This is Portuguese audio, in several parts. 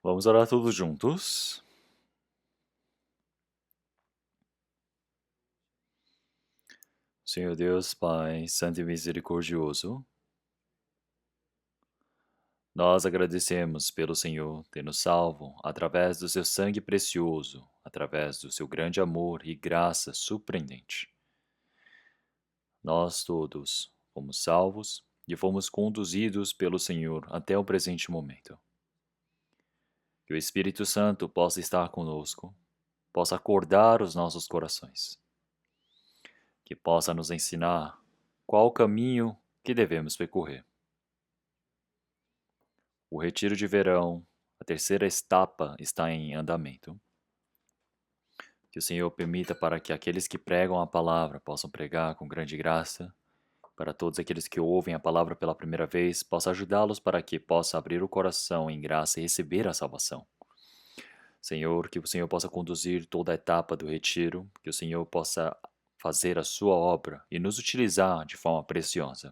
Vamos orar todos juntos. Senhor Deus, Pai, Santo e Misericordioso, nós agradecemos pelo Senhor ter nos salvo através do seu sangue precioso, através do seu grande amor e graça surpreendente. Nós todos fomos salvos e fomos conduzidos pelo Senhor até o presente momento. Que o Espírito Santo possa estar conosco, possa acordar os nossos corações, que possa nos ensinar qual o caminho que devemos percorrer. O retiro de verão, a terceira etapa, está em andamento. Que o Senhor permita para que aqueles que pregam a palavra possam pregar com grande graça, para todos aqueles que ouvem a palavra pela primeira vez, possa ajudá-los para que possa abrir o coração em graça e receber a salvação. Senhor, que o Senhor possa conduzir toda a etapa do retiro, que o Senhor possa fazer a sua obra e nos utilizar de forma preciosa.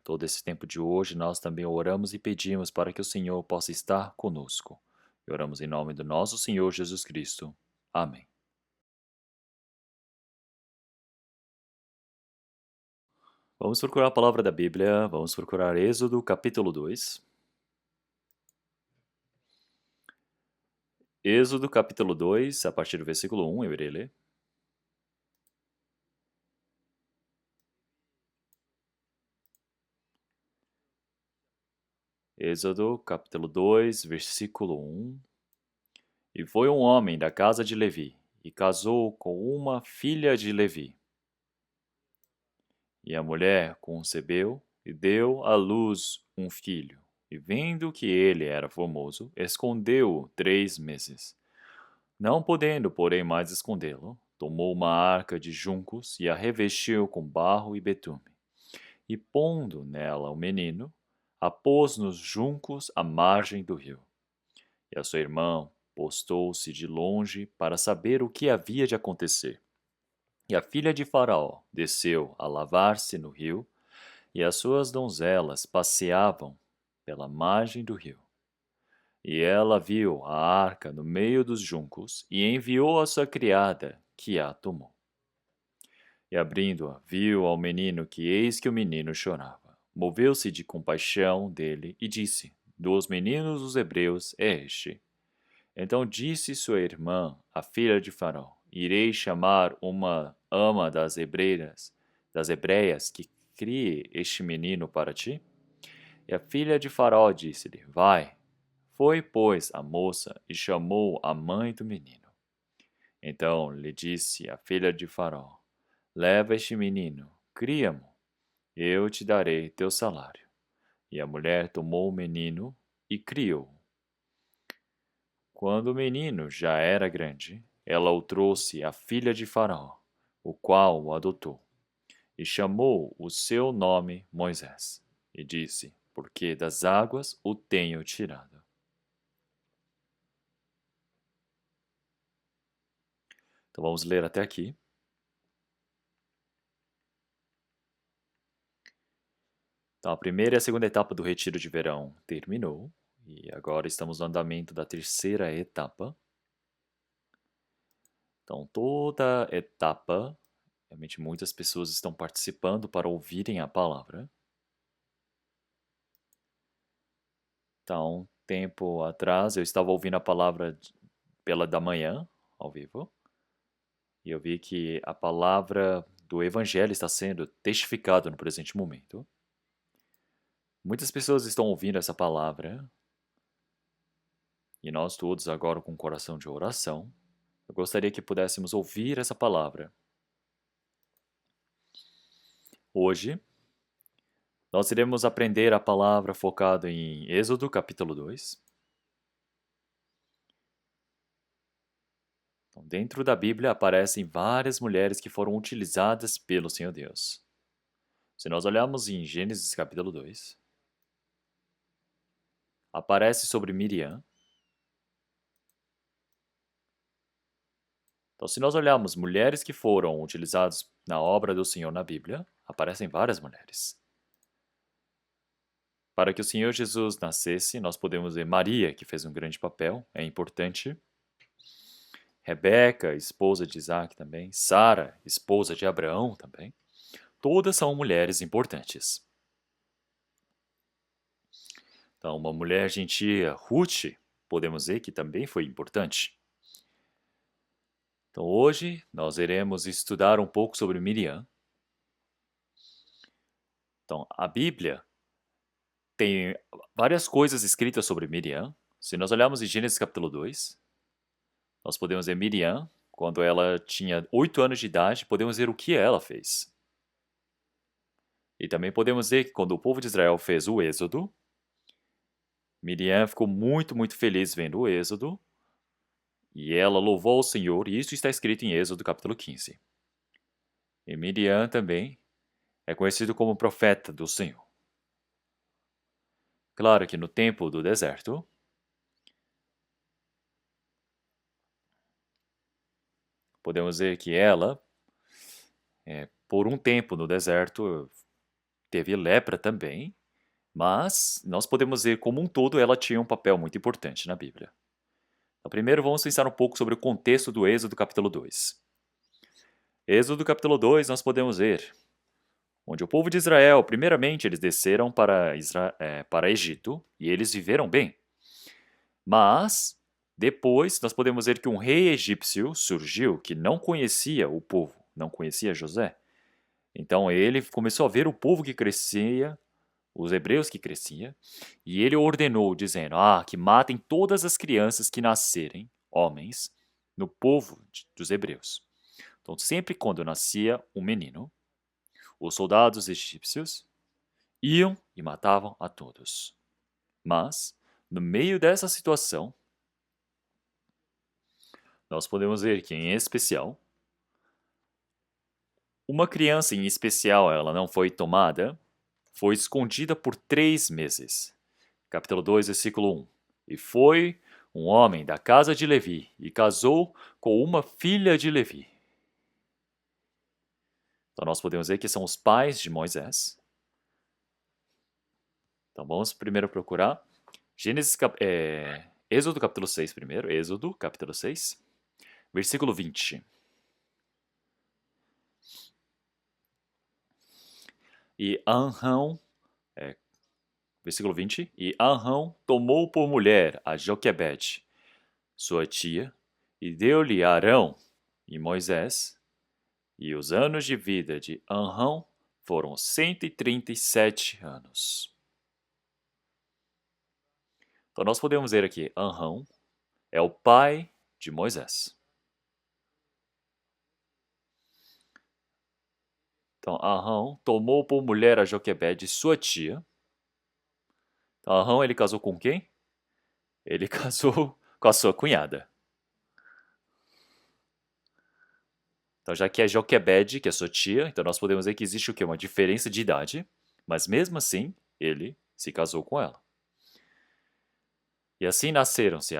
Todo esse tempo de hoje, nós também oramos e pedimos para que o Senhor possa estar conosco. E oramos em nome do nosso Senhor Jesus Cristo. Amém. Vamos procurar a palavra da Bíblia, vamos procurar Êxodo capítulo 2. Êxodo capítulo 2, a partir do versículo 1, eu irei ler. Êxodo capítulo 2, versículo 1. E foi um homem da casa de Levi, e casou com uma filha de Levi. E a mulher concebeu e deu à luz um filho. E vendo que ele era formoso, escondeu-o 3 meses. Não podendo, porém, mais escondê-lo, tomou uma arca de juncos e a revestiu com barro e betume. E pondo nela o menino, a pôs nos juncos à margem do rio. E a sua irmã postou-se de longe para saber o que havia de acontecer. E a filha de Faraó desceu a lavar-se no rio, e as suas donzelas passeavam pela margem do rio. E ela viu a arca no meio dos juncos, e enviou a sua criada, que a tomou. E abrindo-a, viu ao menino que eis que o menino chorava. Moveu-se de compaixão dele e disse: Dos meninos dos hebreus é este. Então disse sua irmã, a filha de Faraó: Irei chamar uma ama das hebreias que crie este menino para ti? E a filha de Faraó disse-lhe: Vai. Foi, pois, a moça e chamou a mãe do menino. Então lhe disse a filha de Faraó: Leva este menino, cria-mo, eu te darei teu salário. E a mulher tomou o menino e criou-o. Quando o menino já era grande, ela o trouxe à filha de Faraó, o qual o adotou, e chamou o seu nome Moisés, e disse: Porque das águas o tenho tirado. Então vamos ler até aqui. Então, a primeira e a segunda etapa do retiro de verão terminou, e agora estamos no andamento da terceira etapa. Então, toda etapa, realmente muitas pessoas estão participando para ouvirem a palavra. Então, tempo atrás, eu estava ouvindo a palavra pela da manhã, ao vivo, e eu vi que a palavra do Evangelho está sendo testificada no presente momento. Muitas pessoas estão ouvindo essa palavra, e nós todos agora com coração de oração, eu gostaria que pudéssemos ouvir essa palavra. Hoje, nós iremos aprender a palavra focada em Êxodo capítulo 2. Então, dentro da Bíblia aparecem várias mulheres que foram utilizadas pelo Senhor Deus. Se nós olharmos em Gênesis capítulo 2, aparece sobre Miriam. Então, se nós olharmos mulheres que foram utilizadas na obra do Senhor na Bíblia, aparecem várias mulheres. para que o Senhor Jesus nascesse, nós podemos ver Maria, que fez um grande papel, é importante. Rebeca, esposa de Isaac também. Sara, esposa de Abraão também. Todas são mulheres importantes. Então, uma mulher gentia, Ruth, podemos ver que também foi importante. Então, hoje nós iremos estudar um pouco sobre Miriam. Então, a Bíblia tem várias coisas escritas sobre Miriam. Se nós olharmos em Gênesis capítulo 2, nós podemos ver Miriam, quando ela tinha 8 anos de idade, podemos ver o que ela fez. E também podemos ver que quando o povo de Israel fez o êxodo, Miriam ficou muito, muito feliz vendo o êxodo, e ela louvou o Senhor, e isso está escrito em Êxodo capítulo 15. E Miriam também é conhecido como profeta do Senhor. Claro que no tempo do deserto, podemos ver que ela, por um tempo no deserto, teve lepra também, mas nós podemos ver como um todo ela tinha um papel muito importante na Bíblia. Então, primeiro vamos pensar um pouco sobre o contexto do Êxodo capítulo 2. Êxodo capítulo 2 nós podemos ver onde o povo de Israel, primeiramente, eles desceram para Egito e eles viveram bem. Mas, depois, nós podemos ver que um rei egípcio surgiu que não conhecia o povo, não conhecia José. Então, ele começou a ver o povo que crescia, os hebreus que cresciam, e ele ordenou, dizendo, que matem todas as crianças que nascerem, homens, no povo dos hebreus. Então, sempre quando nascia um menino, os soldados egípcios iam e matavam a todos. Mas, no meio dessa situação, nós podemos ver que, em especial, uma criança em especial, ela não foi tomada, foi escondida por 3 meses. Capítulo 2, versículo 1. E foi um homem da casa de Levi e casou com uma filha de Levi. Então, nós podemos ver que são os pais de Moisés. Então, vamos primeiro procurar Êxodo capítulo 6 primeiro. Êxodo capítulo 6, versículo 20. E Arão, versículo 20. E Arão tomou por mulher a Joquebede, sua tia, e deu-lhe Arão e Moisés. E os anos de vida de Arão foram 137 anos. Então, nós podemos ver aqui, Arão é o pai de Moisés. Então, Arão tomou por mulher a Joquebede, sua tia. Então, Arão, ele casou com quem? Ele casou com a sua cunhada. Então, já que é Joquebede, que é sua tia, então nós podemos ver que existe o quê? Uma diferença de idade, mas mesmo assim, ele se casou com ela. E assim nasceram-se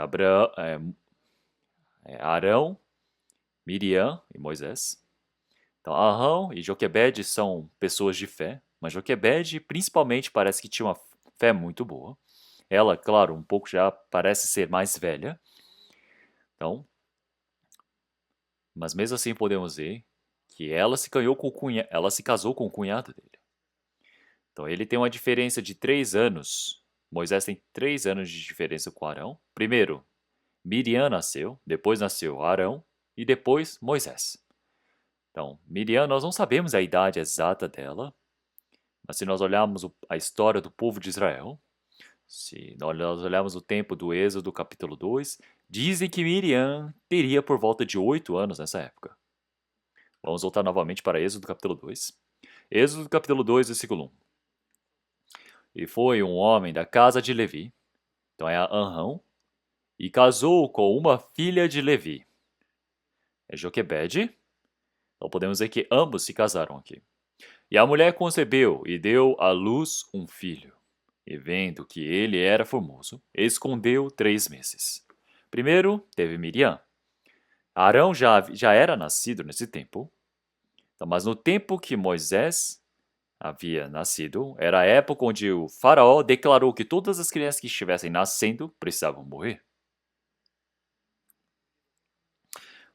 Arão, Miriam e Moisés. Então, Arão e Joquebede são pessoas de fé, mas Joquebede principalmente parece que tinha uma fé muito boa. Ela, claro, um pouco já parece ser mais velha. Então, mas mesmo assim podemos ver que ela se casou com o cunhado dele. Então ele tem uma diferença de 3 anos. Moisés tem 3 anos de diferença com Arão. Primeiro, Miriam nasceu, depois nasceu Arão e depois Moisés. Então, Miriam, nós não sabemos a idade exata dela, mas se nós olharmos a história do povo de Israel, se nós olharmos o tempo do Êxodo, capítulo 2, dizem que Miriam teria por volta de 8 anos nessa época. Vamos voltar novamente para Êxodo, capítulo 2. Êxodo, capítulo 2, versículo 1. E foi um homem da casa de Levi, então é Arão, e casou com uma filha de Levi. É Joquebede. Então podemos ver que ambos se casaram aqui. E a mulher concebeu e deu à luz um filho. E vendo que ele era formoso, escondeu 3 meses. Primeiro teve Miriam. Arão já era nascido nesse tempo, então, mas no tempo que Moisés havia nascido, era a época onde o faraó declarou que todas as crianças que estivessem nascendo precisavam morrer.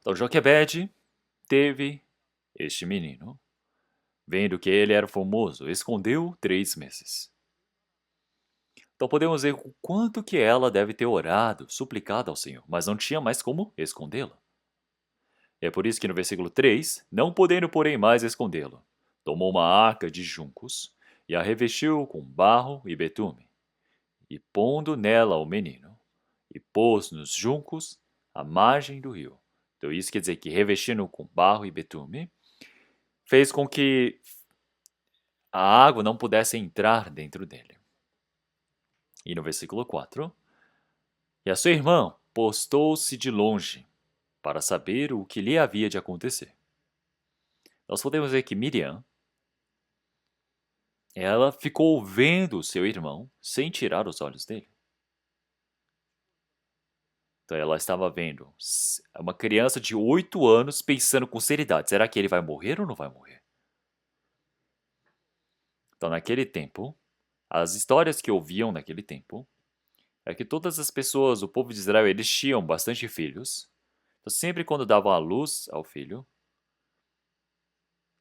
Então Joquebede teve este menino. Vendo que ele era famoso, escondeu 3 meses. Então podemos ver o quanto que ela deve ter orado, suplicado ao Senhor, mas não tinha mais como escondê-la. É por isso que no versículo 3, não podendo porém mais escondê-lo, tomou uma arca de juncos e a revestiu com barro e betume, e pondo nela o menino, e pôs nos juncos à margem do rio. Então isso quer dizer que revestindo com barro e betume, fez com que a água não pudesse entrar dentro dele. E no versículo 4, e a sua irmã postou-se de longe para saber o que lhe havia de acontecer. Nós podemos ver que Miriam, ela ficou vendo seu irmão sem tirar os olhos dele. Então ela estava vendo uma criança de 8 anos pensando com seriedade, será que ele vai morrer ou não vai morrer? Então naquele tempo, as histórias que ouviam naquele tempo, é que todas as pessoas, o povo de Israel, eles tinham bastante filhos. Então sempre quando davam a luz ao filho,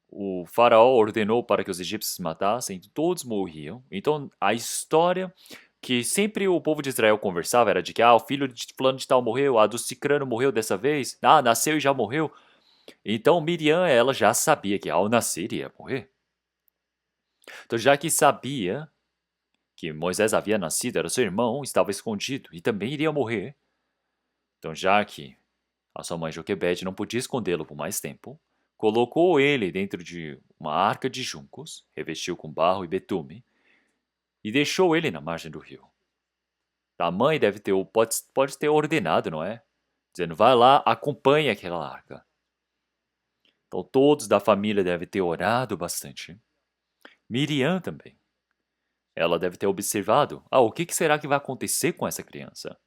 o faraó ordenou para que os egípcios matassem, todos morriam. Então, a história que sempre o povo de Israel conversava era de que o filho de fulano de tal morreu, a do cicrano morreu dessa vez, nasceu e já morreu. Então, Miriam, ela já sabia que ao nascer ia morrer. Então, já que sabia que Moisés havia nascido, era seu irmão, estava escondido e também iria morrer. Então, já que a sua mãe Joquebede não podia escondê-lo por mais tempo, colocou ele dentro de uma arca de juncos, revestiu com barro e betume, e deixou ele na margem do rio. A mãe pode ter ordenado, não é? Dizendo, vai lá, acompanhe aquela arca. Então todos da família devem ter orado bastante. Miriam também. Ela deve ter observado, o que será que vai acontecer com essa criança?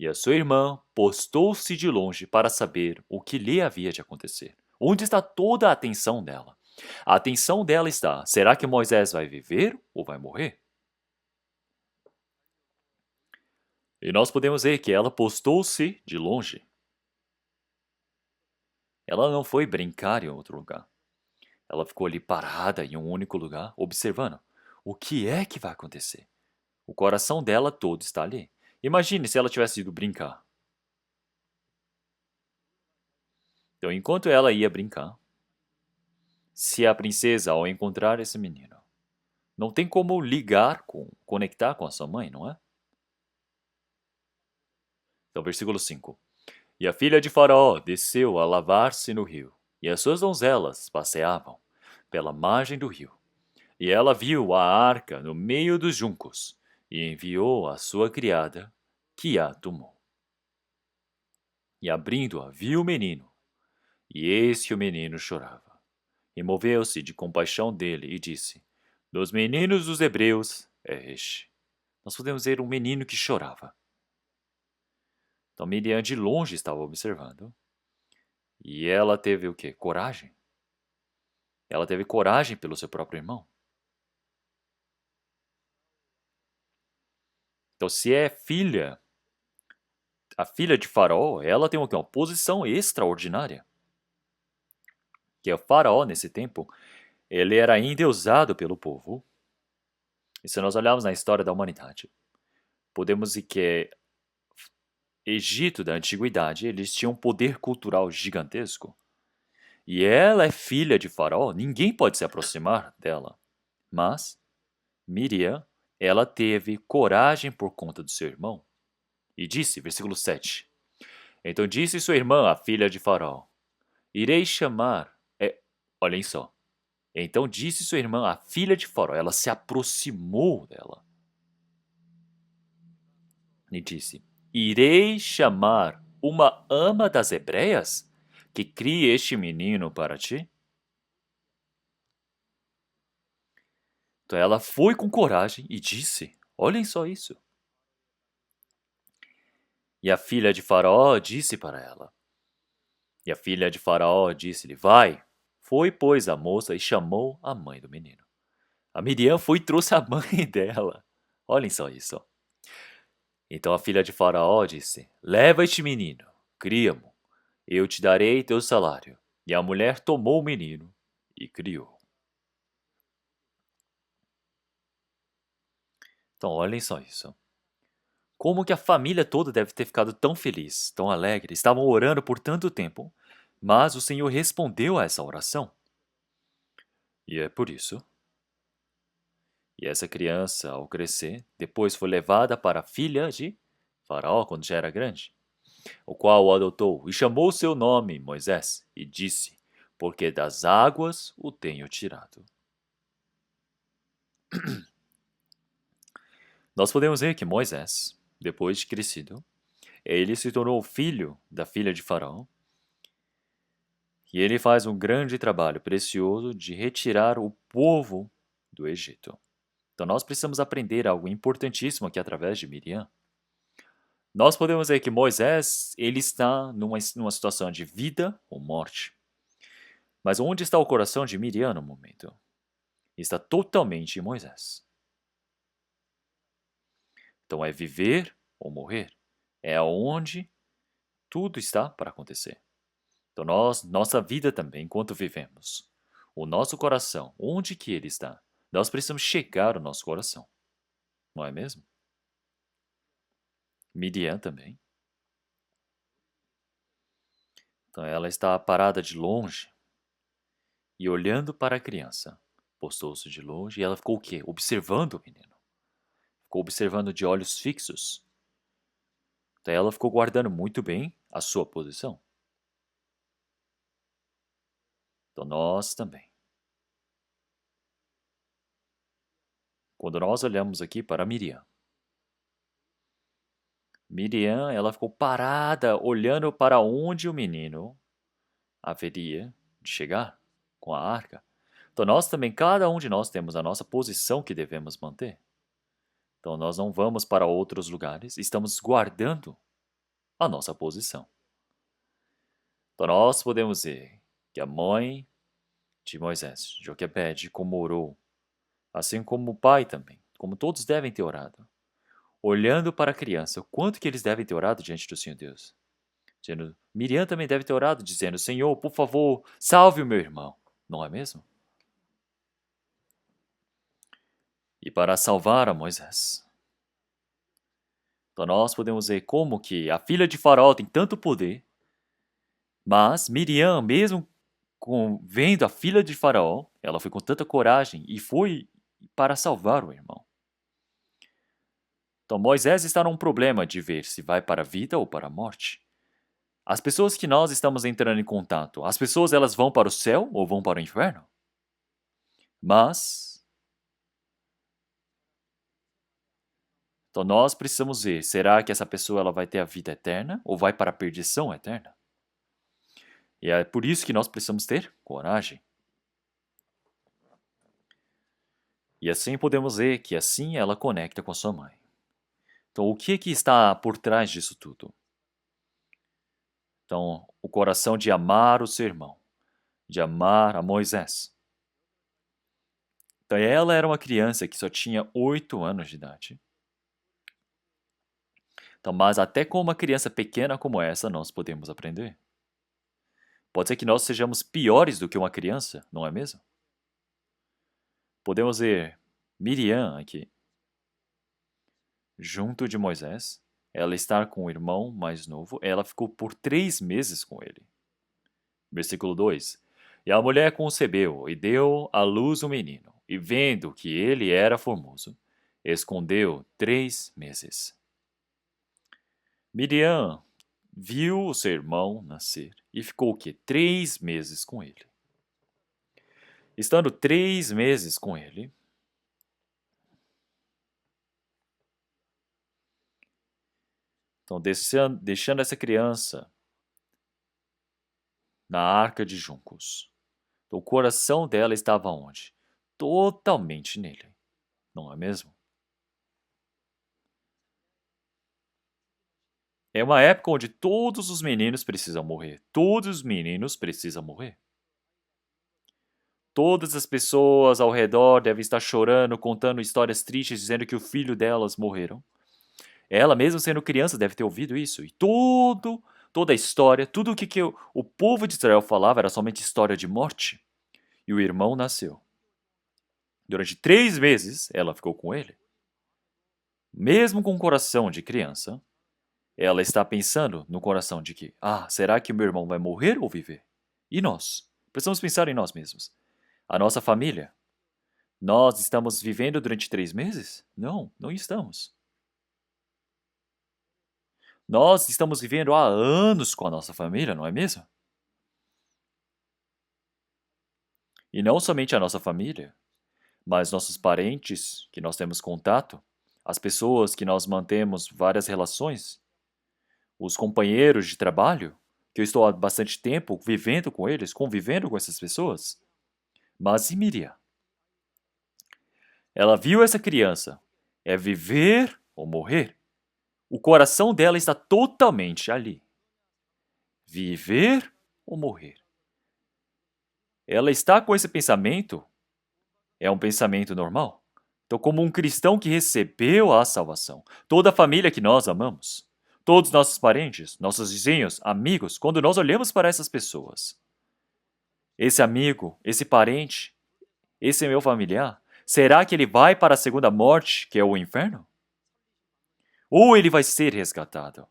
E a sua irmã postou-se de longe para saber o que lhe havia de acontecer. Onde está toda a atenção dela? A atenção dela está: será que Moisés vai viver ou vai morrer? E nós podemos ver que ela postou-se de longe. Ela não foi brincar em outro lugar. Ela ficou ali parada em um único lugar, observando. O que é que vai acontecer? O coração dela todo está ali. Imagine se ela tivesse ido brincar. Então, enquanto ela ia brincar, se a princesa, ao encontrar esse menino, não tem como conectar com a sua mãe, não é? Então, versículo 5. E a filha de Faraó desceu a lavar-se no rio, e as suas donzelas passeavam pela margem do rio. E ela viu a arca no meio dos juncos, e enviou a sua criada, que a tomou. E abrindo-a, viu o menino, e eis que o menino chorava. E moveu-se de compaixão dele, e disse, dos meninos dos hebreus é este. Nós podemos ver um menino que chorava. Então Miriam de longe estava observando. E ela teve o quê? Coragem. Ela teve coragem pelo seu próprio irmão. Então se é filha, a filha de Faraó, ela tem o quê? Uma posição extraordinária. Que o Faraó, nesse tempo, ele era endeusado pelo povo. E se nós olharmos na história da humanidade, podemos ver que Egito da antiguidade, eles tinham um poder cultural gigantesco. E ela é filha de Faraó, ninguém pode se aproximar dela. Mas Miriam, ela teve coragem por conta do seu irmão. E disse, versículo 7. Então disse sua irmã, a filha de Faraó, irei chamar... olhem só. Então disse sua irmã, a filha de Faraó, ela se aproximou dela. E disse, irei chamar uma ama das hebreias que crie este menino para ti? Então ela foi com coragem e disse, olhem só isso. E a filha de Faraó disse para ela. E a filha de Faraó disse-lhe, vai, Foi, pois, a moça e chamou a mãe do menino. A Miriam foi e trouxe a mãe dela. Olhem só isso. Então a filha de Faraó disse: Leva este menino, cria-mo, eu te darei teu salário. E a mulher tomou o menino e criou. Então olhem só isso. Como que a família toda deve ter ficado tão feliz, tão alegre, estavam orando por tanto tempo, mas o Senhor respondeu a essa oração. E é por isso. E essa criança, ao crescer, depois foi levada para a filha de Faraó, quando já era grande, o qual o adotou e chamou seu nome Moisés, e disse: Porque das águas o tenho tirado. Nós podemos ver que Moisés, depois de crescido, ele se tornou filho da filha de Faraó, e ele faz um grande trabalho precioso de retirar o povo do Egito. Então nós precisamos aprender algo importantíssimo aqui através de Miriam. Nós podemos ver que Moisés, ele está numa situação de vida ou morte. Mas onde está o coração de Miriam no momento? Está totalmente em Moisés. Então é viver ou morrer. É onde tudo está para acontecer. Então nossa vida também, enquanto vivemos, o nosso coração, onde que ele está? Nós precisamos chegar ao nosso coração. Não é mesmo? Miriam também. Então ela está parada de longe e olhando para a criança. Postou-se de longe e ela ficou o quê? Observando o menino. Ficou observando de olhos fixos. Então ela ficou guardando muito bem a sua posição. Então nós também. Quando nós olhamos aqui para Miriam, Miriam, ela ficou parada olhando para onde o menino haveria de chegar com a arca. Então nós também, cada um de nós temos a nossa posição que devemos manter. Então nós não vamos para outros lugares, estamos guardando a nossa posição. Então nós podemos ver que a mãe de Moisés, Joquebede, como orou, assim como o pai também, como todos devem ter orado, olhando para a criança, o quanto que eles devem ter orado diante do Senhor Deus. Dizendo, Miriam também deve ter orado, dizendo, Senhor, por favor, salve o meu irmão. Não é mesmo? E para salvar a Moisés. Então nós podemos ver como que a filha de Faraó tem tanto poder, mas Miriam, mesmo vendo a filha de Faraó, ela foi com tanta coragem e foi para salvar o irmão. Então Moisés está num problema de ver se vai para a vida ou para a morte. As pessoas que nós estamos entrando em contato, as pessoas elas vão para o céu ou vão para o inferno? Mas então nós precisamos ver, será que essa pessoa ela vai ter a vida eterna ou vai para a perdição eterna? E é por isso que nós precisamos ter coragem. E assim podemos ver que assim ela conecta com a sua mãe. Então o que está por trás disso tudo? Então, o coração de amar o seu irmão, de amar a Moisés. Então, ela era uma criança que só tinha 8 anos de idade. Então, mas até com uma criança pequena como essa, nós podemos aprender. Pode ser que nós sejamos piores do que uma criança, não é mesmo? Podemos ver Miriam aqui, junto de Moisés. Ela está com o irmão mais novo. Ela ficou por 3 meses com ele. Versículo 2. E a mulher concebeu e deu à luz um menino. E vendo que ele era formoso, escondeu 3 meses. Miriam viu o seu irmão nascer e ficou o quê? 3 meses com ele. Estando 3 meses com ele, então deixando essa criança na arca de juncos. Então, o coração dela estava onde? Totalmente nele, não é mesmo? É uma época onde todos os meninos precisam morrer. Todos os meninos precisam morrer. todas as pessoas ao redor devem estar chorando, contando histórias tristes, dizendo que o filho delas morreram. Ela, mesmo sendo criança, deve ter ouvido isso. E toda a história, tudo o que o povo de Israel falava era somente história de morte. E o irmão nasceu. Durante 3 meses, ela ficou com ele. Mesmo com o coração de criança, ela está pensando no coração de que, será que o meu irmão vai morrer ou viver? E nós? Precisamos pensar em nós mesmos. A nossa família? Nós estamos vivendo durante 3 meses? Não, não estamos. Nós estamos vivendo há anos com a nossa família, não é mesmo? E não somente a nossa família, mas nossos parentes que nós temos contato, as pessoas que nós mantemos várias relações, os companheiros de trabalho, que eu estou há bastante tempo vivendo com eles, convivendo com essas pessoas. Mas e Miriam? Ela viu essa criança. É viver ou morrer? O coração dela está totalmente ali. Viver ou morrer? Ela está com esse pensamento? É um pensamento normal? Então, como um cristão que recebeu a salvação, toda a família que nós amamos, todos nossos parentes, nossos vizinhos, amigos, quando nós olhamos para essas pessoas, esse amigo, esse parente, esse é meu familiar, será que ele vai para a segunda morte, que é o inferno? Ou ele vai ser resgatado?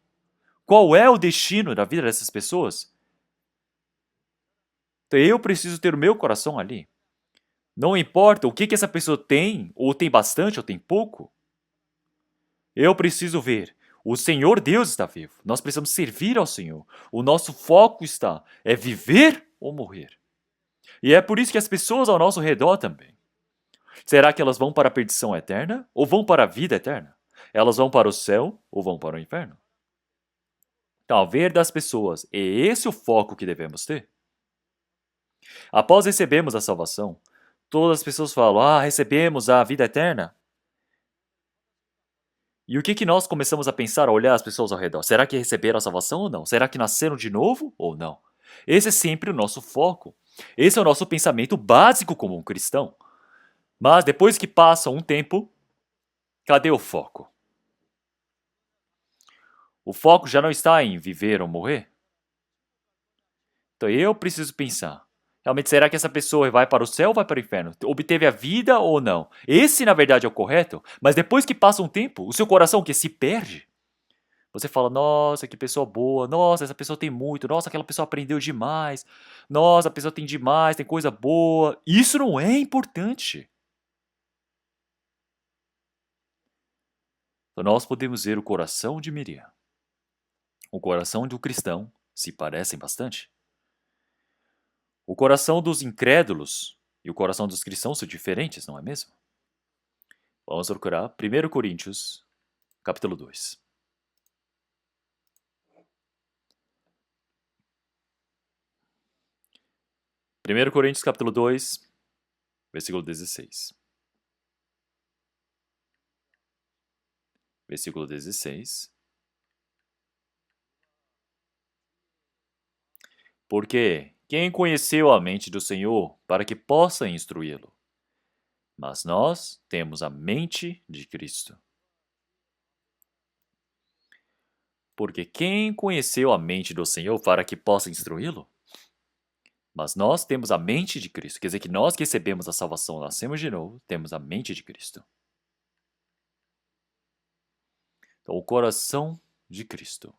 Qual é o destino da vida dessas pessoas? Então, eu preciso ter o meu coração ali. Não importa o que essa pessoa tem, ou tem bastante, ou tem pouco. Eu preciso ver. O Senhor Deus está vivo. Nós precisamos servir ao Senhor. O nosso foco é viver ou morrer. E é por isso que as pessoas ao nosso redor também. Será que elas vão para a perdição eterna ou vão para a vida eterna? Elas vão para o céu ou vão para o inferno? Talvez das pessoas, é esse o foco que devemos ter. Após recebermos a salvação, todas as pessoas falam, recebemos a vida eterna. E o que nós começamos a pensar, a olhar as pessoas ao redor? Será que receberam a salvação ou não? Será que nasceram de novo ou não? Esse é sempre o nosso foco. Esse é o nosso pensamento básico como um cristão. Mas depois que passa um tempo, cadê o foco? O foco já não está em viver ou morrer? Então eu preciso pensar. Realmente, será que essa pessoa vai para o céu ou vai para o inferno? Obteve a vida ou não? Esse, na verdade, é o correto. Mas depois que passa um tempo, o seu coração que se perde. Você fala, nossa, que pessoa boa. Nossa, essa pessoa tem muito. Nossa, aquela pessoa aprendeu demais. Nossa, a pessoa tem demais, tem coisa boa. Isso não é importante. Então, nós podemos ver o coração de Miriam. O coração do cristão se parecem bastante. O coração dos incrédulos e o coração dos cristãos são diferentes, não é mesmo? Vamos procurar 1 Coríntios, capítulo 2. Primeiro Coríntios, capítulo 2, versículo 16. Versículo 16. Porque quem conheceu a mente do Senhor para que possa instruí-lo? Mas nós temos a mente de Cristo. Porque quem conheceu a mente do Senhor para que possa instruí-lo? Mas nós temos a mente de Cristo. Quer dizer que nós que recebemos a salvação, nascemos de novo, temos a mente de Cristo. Então, o coração de Cristo.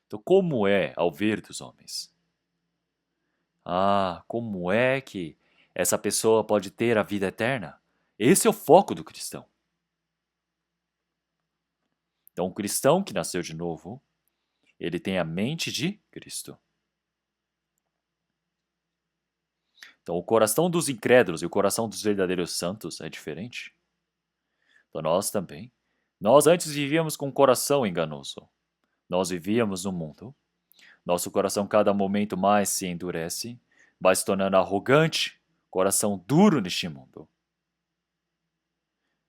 Então, como é ao ver dos homens? Como é que essa pessoa pode ter a vida eterna? Esse é o foco do cristão. Então, o cristão que nasceu de novo, ele tem a mente de Cristo. Então, o coração dos incrédulos e o coração dos verdadeiros santos é diferente. Então, nós também. Nós antes vivíamos com um coração enganoso. Nós vivíamos no mundo. Nosso coração cada momento mais se endurece, vai se tornando arrogante, coração duro neste mundo.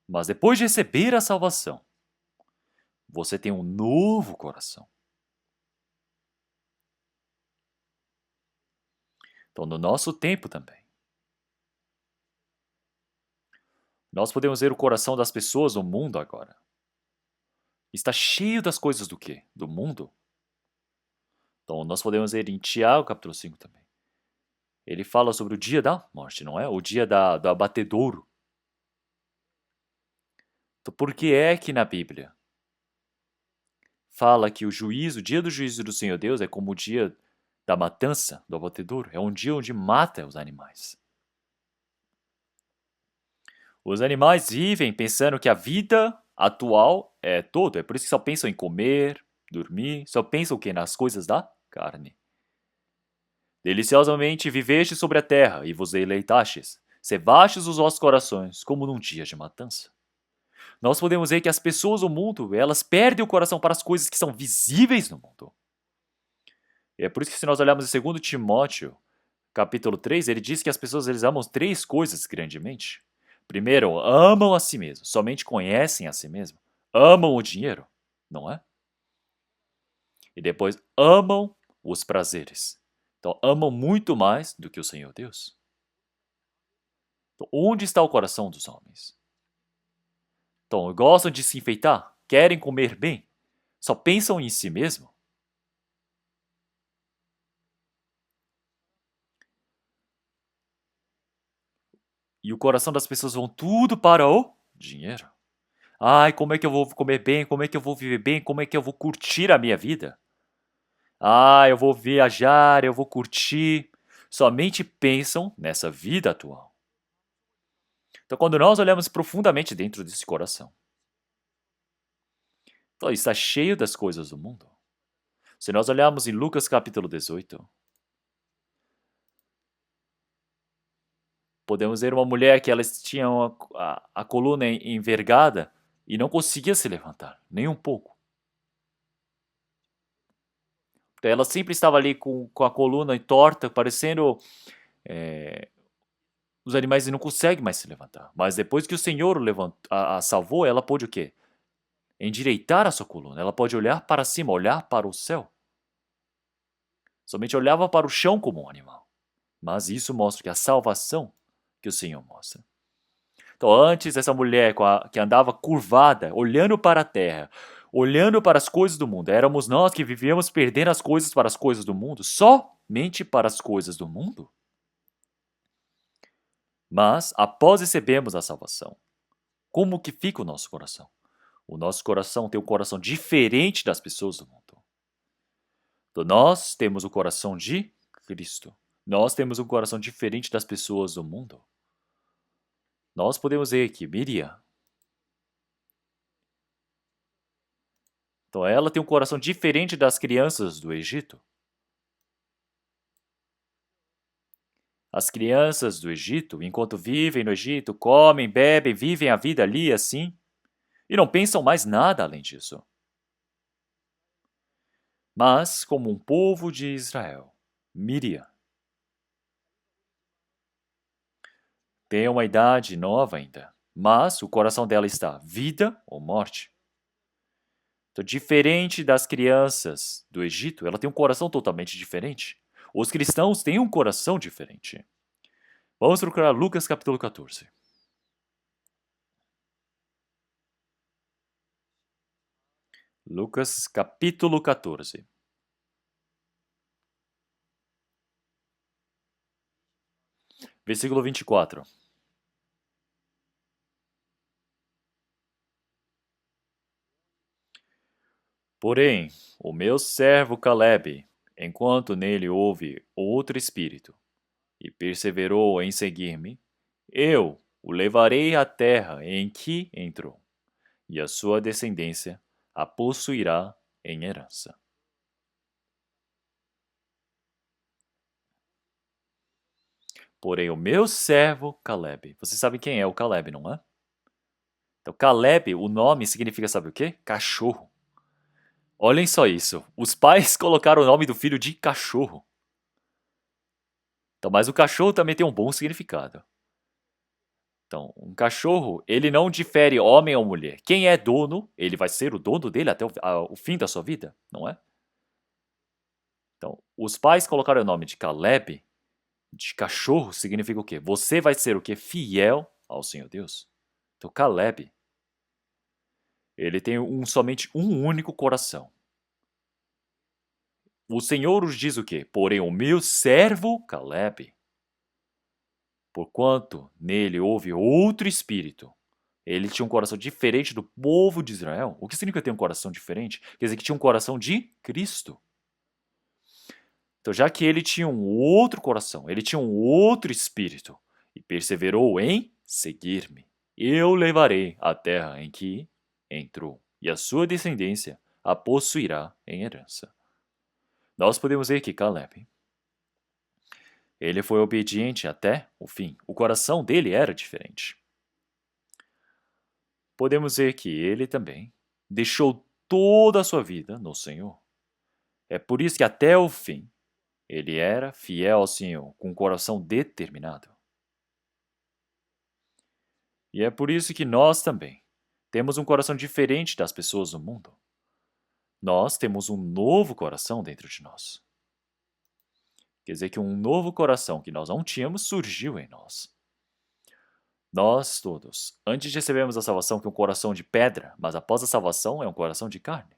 Mas depois de receber a salvação, você tem um novo coração. Então, no nosso tempo também. Nós podemos ver o coração das pessoas no mundo agora. Está cheio das coisas do quê? Do mundo. Então, nós podemos ver em Tiago, capítulo 5 também. Ele fala sobre o dia da morte, não é? O dia do abatedouro. Então, por que é que na Bíblia fala que o dia do juízo do Senhor Deus é como o dia da matança, do abatedouro? É um dia onde mata os animais. Os animais vivem pensando que a vida atual é todo. É por isso que só pensam em comer, dormir, só pensam o quê? Nas coisas da carne. Deliciosamente viveste sobre a terra e vos deleitastes. Cevastes os vossos corações, como num dia de matança. Nós podemos ver que as pessoas do mundo, elas perdem o coração para as coisas que são visíveis no mundo. E é por isso que se nós olharmos em 2 Timóteo, capítulo 3, ele diz que as pessoas eles amam três coisas grandemente. Primeiro, amam a si mesmo, somente conhecem a si mesmo. Amam o dinheiro, não é? E depois amam os prazeres. Então, amam muito mais do que o Senhor Deus. Então, onde está o coração dos homens? Então, gostam de se enfeitar, querem comer bem, só pensam em si mesmo. E o coração das pessoas vão tudo para o dinheiro. Ai, como é que eu vou comer bem? Como é que eu vou viver bem? Como é que eu vou curtir a minha vida? Ah, eu vou viajar, eu vou curtir. Somente pensam nessa vida atual. Então, quando nós olhamos profundamente dentro desse coração, então, está cheio das coisas do mundo. Se nós olharmos em Lucas capítulo 18, podemos ver uma mulher que ela tinha a coluna envergada e não conseguia se levantar, nem um pouco. Então, ela sempre estava ali com a coluna torta, parecendo os animais não conseguem mais se levantar. Mas depois que o Senhor a salvou, ela pôde o quê? Endireitar a sua coluna. Ela pode olhar para cima, olhar para o céu. Somente olhava para o chão como um animal. Mas isso mostra que a salvação que o Senhor mostra. Então, antes, essa mulher que andava curvada, olhando para a terra, olhando para as coisas do mundo, éramos nós que vivíamos perdendo as coisas para as coisas do mundo, somente para as coisas do mundo. Mas, após recebermos a salvação, como que fica o nosso coração? O nosso coração tem um coração diferente das pessoas do mundo. Então, nós temos o coração de Cristo. Nós temos um coração diferente das pessoas do mundo. Nós podemos ver que Miriam, então ela tem um coração diferente das crianças do Egito. As crianças do Egito, enquanto vivem no Egito, comem, bebem, vivem a vida ali assim, e não pensam mais nada além disso. Mas, como um povo de Israel, Miriam tem uma idade nova ainda, mas o coração dela está vida ou morte. Então, diferente das crianças do Egito, ela tem um coração totalmente diferente. Os cristãos têm um coração diferente. Vamos procurar Lucas capítulo 14. Lucas capítulo 14. Versículo 24. Porém, o meu servo Caleb, enquanto nele houve outro espírito, e perseverou em seguir-me, eu o levarei à terra em que entrou, e a sua descendência a possuirá em herança. Porém, o meu servo Caleb, você sabe quem é o Caleb, não é? Então, Caleb, o nome significa, sabe o quê? Cachorro. Olhem só isso. Os pais colocaram o nome do filho de cachorro. Então, mas o cachorro também tem um bom significado. Então, um cachorro, ele não difere homem ou mulher. Quem é dono, ele vai ser o dono dele até o fim da sua vida, não é? Então, os pais colocaram o nome de Caleb de cachorro significa o quê? Você vai ser o quê? Fiel ao Senhor Deus. Então Caleb, ele tem somente um único coração. O Senhor nos diz o quê? Porém, o meu servo Caleb, porquanto nele houve outro espírito. Ele tinha um coração diferente do povo de Israel. O que significa ter um coração diferente? Quer dizer que tinha um coração de Cristo. Então, já que ele tinha um outro coração, ele tinha um outro espírito, e perseverou em seguir-me, eu levarei a terra em que entrou, e a sua descendência a possuirá em herança. Nós podemos ver que Caleb, ele foi obediente até o fim. O coração dele era diferente. Podemos ver que ele também deixou toda a sua vida no Senhor. É por isso que até o fim ele era fiel ao Senhor, com um coração determinado. E é por isso que nós também temos um coração diferente das pessoas do mundo. Nós temos um novo coração dentro de nós. Quer dizer que um novo coração que nós não tínhamos surgiu em nós. Nós todos, antes de recebermos a salvação, que é um coração de pedra, mas após a salvação é um coração de carne.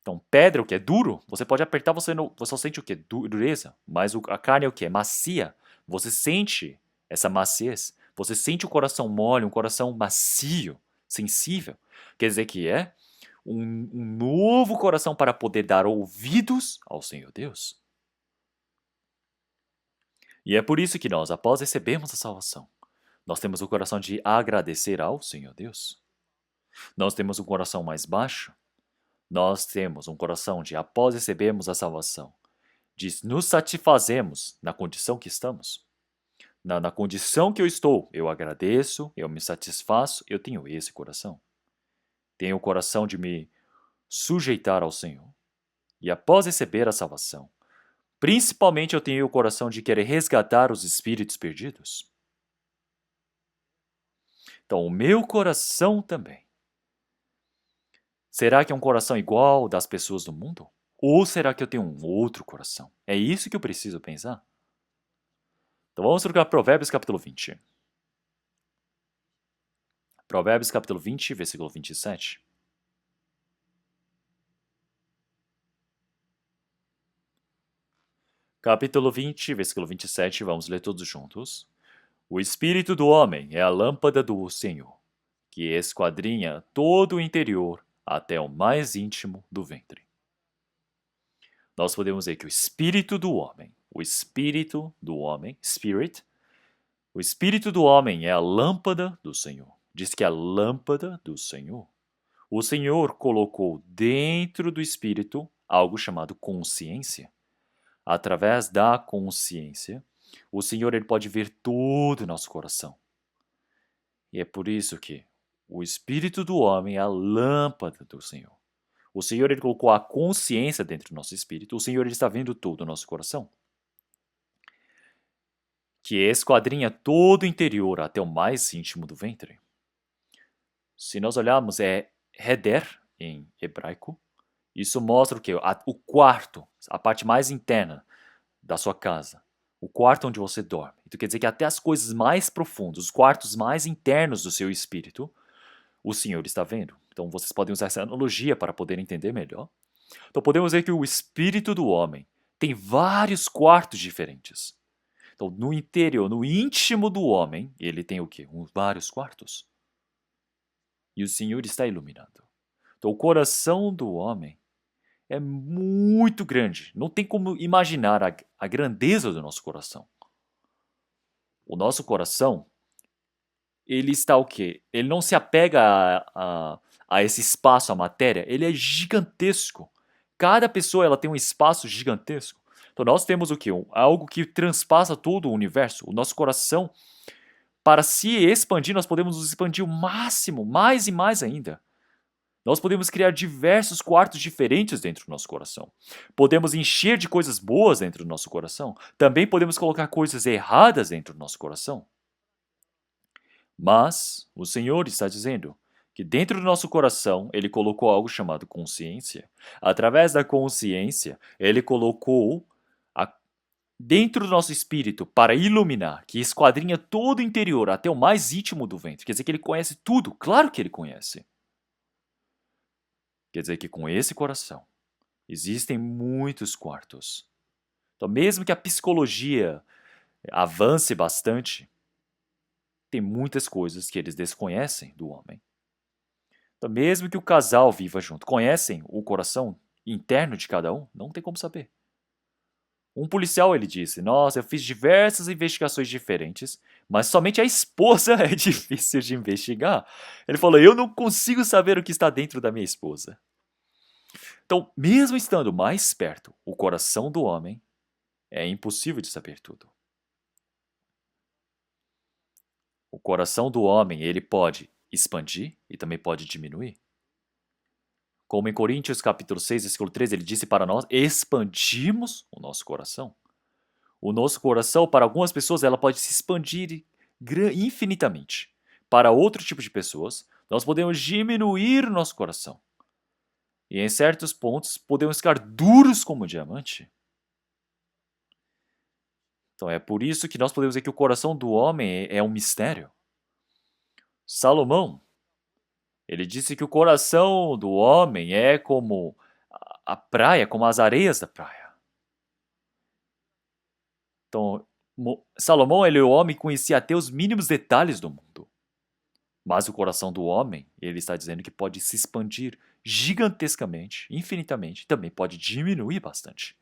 Então, pedra, o que é duro, você pode apertar, você só sente o que? Dureza. Mas a carne é o que? É macia. Você sente essa maciez. Você sente o coração mole, um coração macio, sensível. Quer dizer que é um novo coração para poder dar ouvidos ao Senhor Deus. E é por isso que nós, após recebermos a salvação, nós temos o coração de agradecer ao Senhor Deus. Nós temos um coração mais baixo. Nós temos um coração de, após recebermos a salvação, de nos satisfazemos na condição que estamos. Na condição que eu estou, eu agradeço, eu me satisfaço, eu tenho esse coração. Tenho o coração de me sujeitar ao Senhor. E após receber a salvação, principalmente eu tenho o coração de querer resgatar os espíritos perdidos. Então, o meu coração também. Será que é um coração igual ao das pessoas do mundo? Ou será que eu tenho um outro coração? É isso que eu preciso pensar. Então vamos trocar Provérbios capítulo 20. Provérbios capítulo 20, versículo 27. Capítulo 20, versículo 27, vamos ler todos juntos. O espírito do homem é a lâmpada do Senhor, que esquadrinha todo o interior até o mais íntimo do ventre. Nós podemos ver que o espírito do homem, o espírito do homem é a lâmpada do Senhor. Diz que é a lâmpada do Senhor. O Senhor colocou dentro do espírito algo chamado consciência. Através da consciência, o Senhor ele pode ver todo o nosso coração. E é por isso que o espírito do homem é a lâmpada do Senhor. O Senhor ele colocou a consciência dentro do nosso espírito. O Senhor ele está vendo todo o nosso coração. Que esquadrinha todo o interior até o mais íntimo do ventre. Se nós olharmos, é Heder em hebraico. Isso mostra o quê? O quarto, a parte mais interna da sua casa. O quarto onde você dorme. Então quer dizer que até as coisas mais profundas, os quartos mais internos do seu espírito, o Senhor está vendo. Então vocês podem usar essa analogia para poder entender melhor. Então podemos ver que o espírito do homem tem vários quartos diferentes. Então no interior, no íntimo do homem, ele tem o quê? Vários quartos. E o Senhor está iluminando. Então o coração do homem é muito grande. Não tem como imaginar a grandeza do nosso coração. O nosso coração, ele está o quê? Ele não se apega a esse espaço, a matéria. Ele é gigantesco. Cada pessoa ela tem um espaço gigantesco. Então nós temos o quê? Algo que transpassa todo o universo. O nosso coração, para se expandir, nós podemos nos expandir o máximo, mais e mais ainda. Nós podemos criar diversos quartos diferentes dentro do nosso coração. Podemos encher de coisas boas dentro do nosso coração. Também podemos colocar coisas erradas dentro do nosso coração. Mas o Senhor está dizendo que dentro do nosso coração Ele colocou algo chamado consciência. Através da consciência, Ele colocou dentro do nosso espírito para iluminar, que esquadrinha todo o interior até o mais íntimo do ventre. Quer dizer que ele conhece tudo. Claro que ele conhece. Quer dizer que com esse coração existem muitos quartos. Então, mesmo que a psicologia avance bastante, tem muitas coisas que eles desconhecem do homem. Então, mesmo que o casal viva junto, conhecem o coração interno de cada um? Não tem como saber. Um policial, ele disse, nossa, eu fiz diversas investigações diferentes, mas somente a esposa é difícil de investigar. Ele falou, eu não consigo saber o que está dentro da minha esposa. Então, mesmo estando mais perto, o coração do homem é impossível de saber tudo. O coração do homem, ele pode expandir e também pode diminuir. Como em Coríntios capítulo 6, versículo 13, ele disse para nós, expandimos o nosso coração. O nosso coração, para algumas pessoas, ela pode se expandir infinitamente. Para outro tipo de pessoas, nós podemos diminuir o nosso coração. E em certos pontos, podemos ficar duros como diamante. Então é por isso que nós podemos dizer que o coração do homem é um mistério. Salomão, ele disse que o coração do homem é como a praia, como as areias da praia. Então, Salomão, ele é o homem que conhecia até os mínimos detalhes do mundo. Mas o coração do homem, ele está dizendo que pode se expandir gigantescamente, infinitamente, também pode diminuir bastante.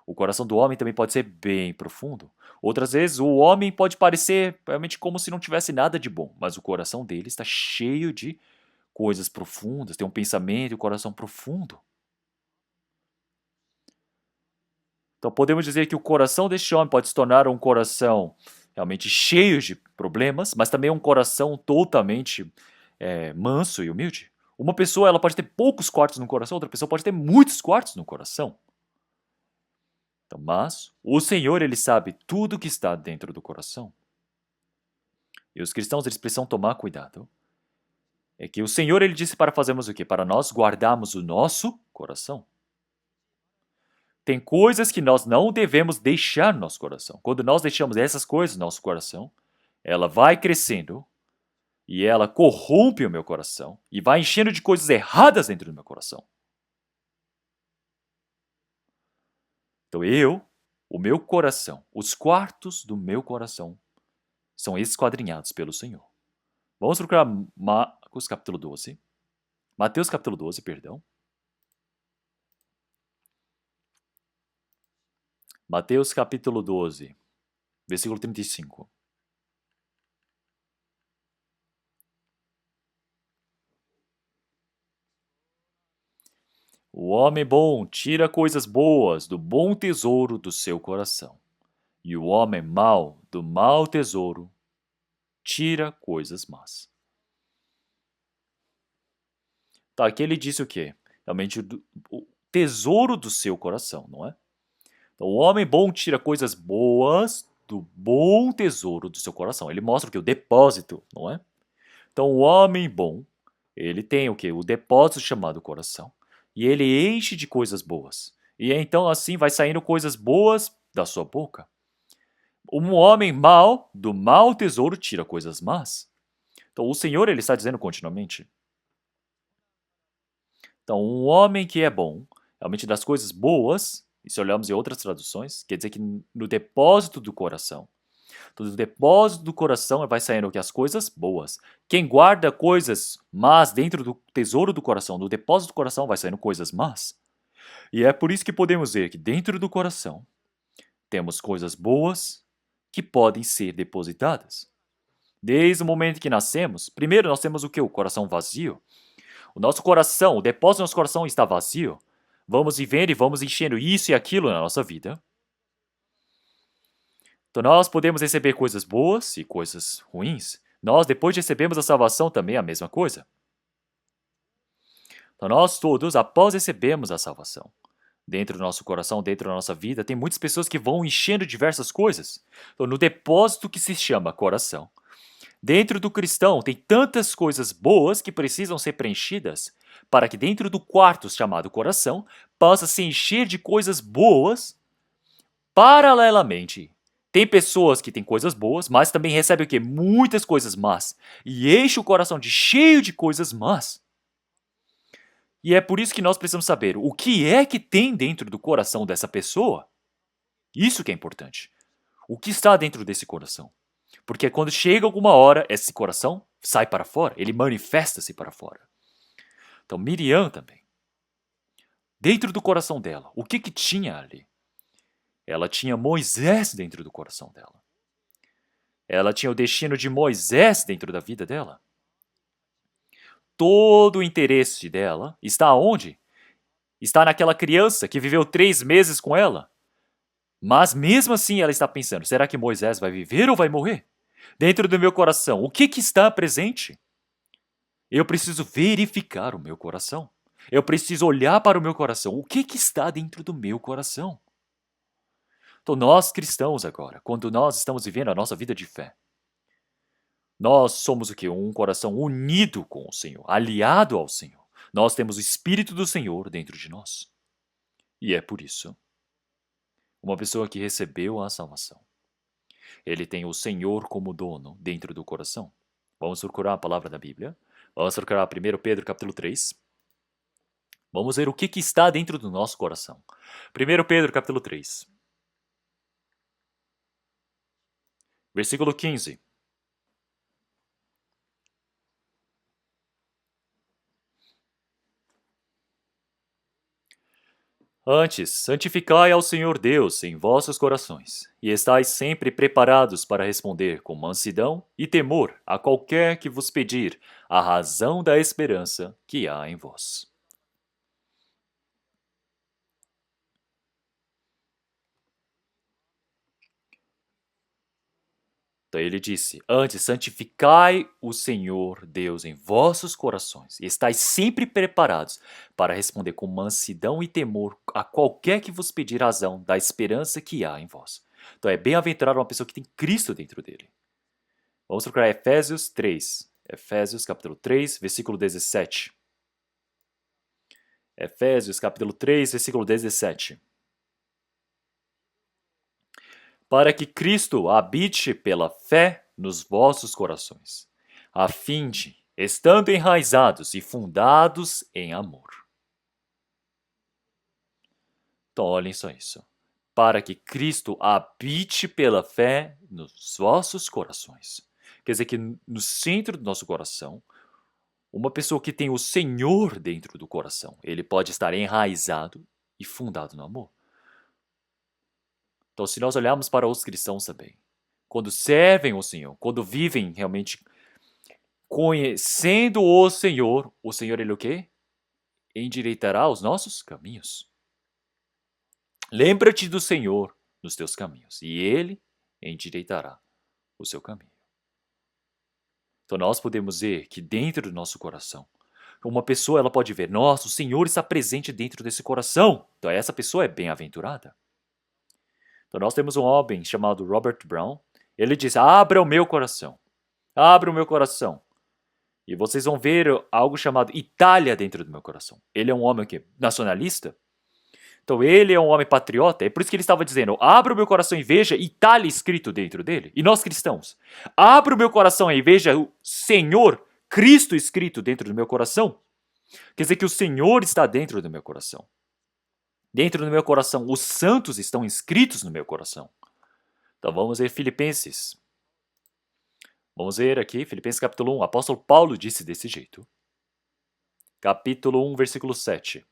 O coração do homem também pode ser bem profundo. Outras vezes, o homem pode parecer realmente como se não tivesse nada de bom, mas o coração dele está cheio de coisas profundas, tem um pensamento e um coração profundo. Então podemos dizer que o coração deste homem pode se tornar um coração realmente cheio de problemas, mas também um coração totalmente manso e humilde. Uma pessoa ela pode ter poucos quartos no coração, outra pessoa pode ter muitos quartos no coração. Então, mas o Senhor, ele sabe tudo que está dentro do coração. E os cristãos, eles precisam tomar cuidado. É que o Senhor, ele disse para fazermos o quê? Para nós guardarmos o nosso coração. Tem coisas que nós não devemos deixar no nosso coração. Quando nós deixamos essas coisas no nosso coração, ela vai crescendo e ela corrompe o meu coração e vai enchendo de coisas erradas dentro do meu coração. Então o meu coração, os quartos do meu coração são esquadrinhados pelo Senhor. Vamos procurar Mateus capítulo 12, perdão. Mateus capítulo 12, versículo 35. O homem bom tira coisas boas do bom tesouro do seu coração, e o homem mau do mau tesouro tira coisas más. Tá, aqui ele disse o quê? Realmente o tesouro do seu coração, não é? Então, o homem bom tira coisas boas do bom tesouro do seu coração. Ele mostra o que? O depósito, não é? Então, o homem bom, ele tem o que? O depósito chamado coração. E ele enche de coisas boas. E então, assim, vai saindo coisas boas da sua boca. Um homem mau, do mau tesouro, tira coisas más. Então, o Senhor, ele está dizendo continuamente. Então, um homem que é bom, realmente das coisas boas, e se olharmos em outras traduções, quer dizer que no depósito do coração, do depósito do coração vai saindo o que? As coisas boas. Quem guarda coisas más dentro do tesouro do coração, do depósito do coração, vai saindo coisas más. E é por isso que podemos ver que dentro do coração temos coisas boas que podem ser depositadas. Desde o momento que nascemos, primeiro nós temos o que? O coração vazio. O nosso coração, o depósito do nosso coração está vazio. Vamos vivendo e vamos enchendo isso e aquilo na nossa vida. Então nós podemos receber coisas boas e coisas ruins. Nós, depois de recebermos a salvação, também é a mesma coisa. Então nós todos, após recebermos a salvação, dentro do nosso coração, dentro da nossa vida, tem muitas pessoas que vão enchendo diversas coisas. Então no depósito que se chama coração, dentro do cristão tem tantas coisas boas que precisam ser preenchidas para que dentro do quarto chamado coração possa se encher de coisas boas Paralelamente, tem pessoas que têm coisas boas, mas também recebem o quê? Muitas coisas más. E enche o coração de cheio de coisas más. E é por isso que nós precisamos saber o que é que tem dentro do coração dessa pessoa. Isso que é importante. O que está dentro desse coração? Porque quando chega alguma hora, esse coração sai para fora, ele manifesta-se para fora. Então, Miriam também. Dentro do coração dela, o que tinha ali? Ela tinha Moisés dentro do coração dela. Ela tinha o destino de Moisés dentro da vida dela. Todo o interesse dela está onde? Está naquela criança que viveu 3 meses com ela. Mas mesmo assim ela está pensando, será que Moisés vai viver ou vai morrer? Dentro do meu coração, o que está presente? Eu preciso verificar o meu coração. Eu preciso olhar para o meu coração. O que está dentro do meu coração? Então, nós cristãos agora, quando nós estamos vivendo a nossa vida de fé, nós somos o quê? Um coração unido com o Senhor, aliado ao Senhor. Nós temos o Espírito do Senhor dentro de nós. E é por isso, uma pessoa que recebeu a salvação, ele tem o Senhor como dono dentro do coração. Vamos procurar a palavra da Bíblia. Vamos procurar 1 Pedro capítulo 3. Vamos ver o que está dentro do nosso coração. 1 Pedro capítulo 3. Versículo 15. Antes, santificai ao Senhor Deus em vossos corações, e estais sempre preparados para responder com mansidão e temor a qualquer que vos pedir a razão da esperança que há em vós. Então ele disse, antes santificai o Senhor Deus em vossos corações, e estais sempre preparados para responder com mansidão e temor a qualquer que vos pedir razão da esperança que há em vós. Então é bem-aventurado uma pessoa que tem Cristo dentro dele. Vamos procurar Efésios 3. Efésios capítulo 3, versículo 17. Efésios capítulo 3, versículo 17. Para que Cristo habite pela fé nos vossos corações, a fim de, estando enraizados e fundados em amor. Então, olhem só isso. Para que Cristo habite pela fé nos vossos corações. Quer dizer que no centro do nosso coração, uma pessoa que tem o Senhor dentro do coração, ele pode estar enraizado e fundado no amor. Então, se nós olharmos para os cristãos também, quando servem o Senhor, quando vivem realmente conhecendo o Senhor ele o quê? Endireitará os nossos caminhos. Lembra-te do Senhor nos teus caminhos, e Ele endireitará o seu caminho. Então nós podemos ver que dentro do nosso coração, uma pessoa ela pode ver, nossa, o Senhor está presente dentro desse coração. Então essa pessoa é bem-aventurada. Então nós temos um homem chamado Robert Brown. Ele diz, abra o meu coração. Abra o meu coração. E vocês vão ver algo chamado Itália dentro do meu coração. Ele é um homem que nacionalista. Então ele é um homem patriota. É por isso que ele estava dizendo, abra o meu coração e veja Itália escrito dentro dele. E nós cristãos, abra o meu coração e veja o Senhor, Cristo escrito dentro do meu coração. Quer dizer que o Senhor está dentro do meu coração. Dentro do meu coração, os santos estão inscritos no meu coração. Então vamos ver Filipenses. Vamos ver aqui, Filipenses capítulo 1. O apóstolo Paulo disse desse jeito. Capítulo 1, versículo 7.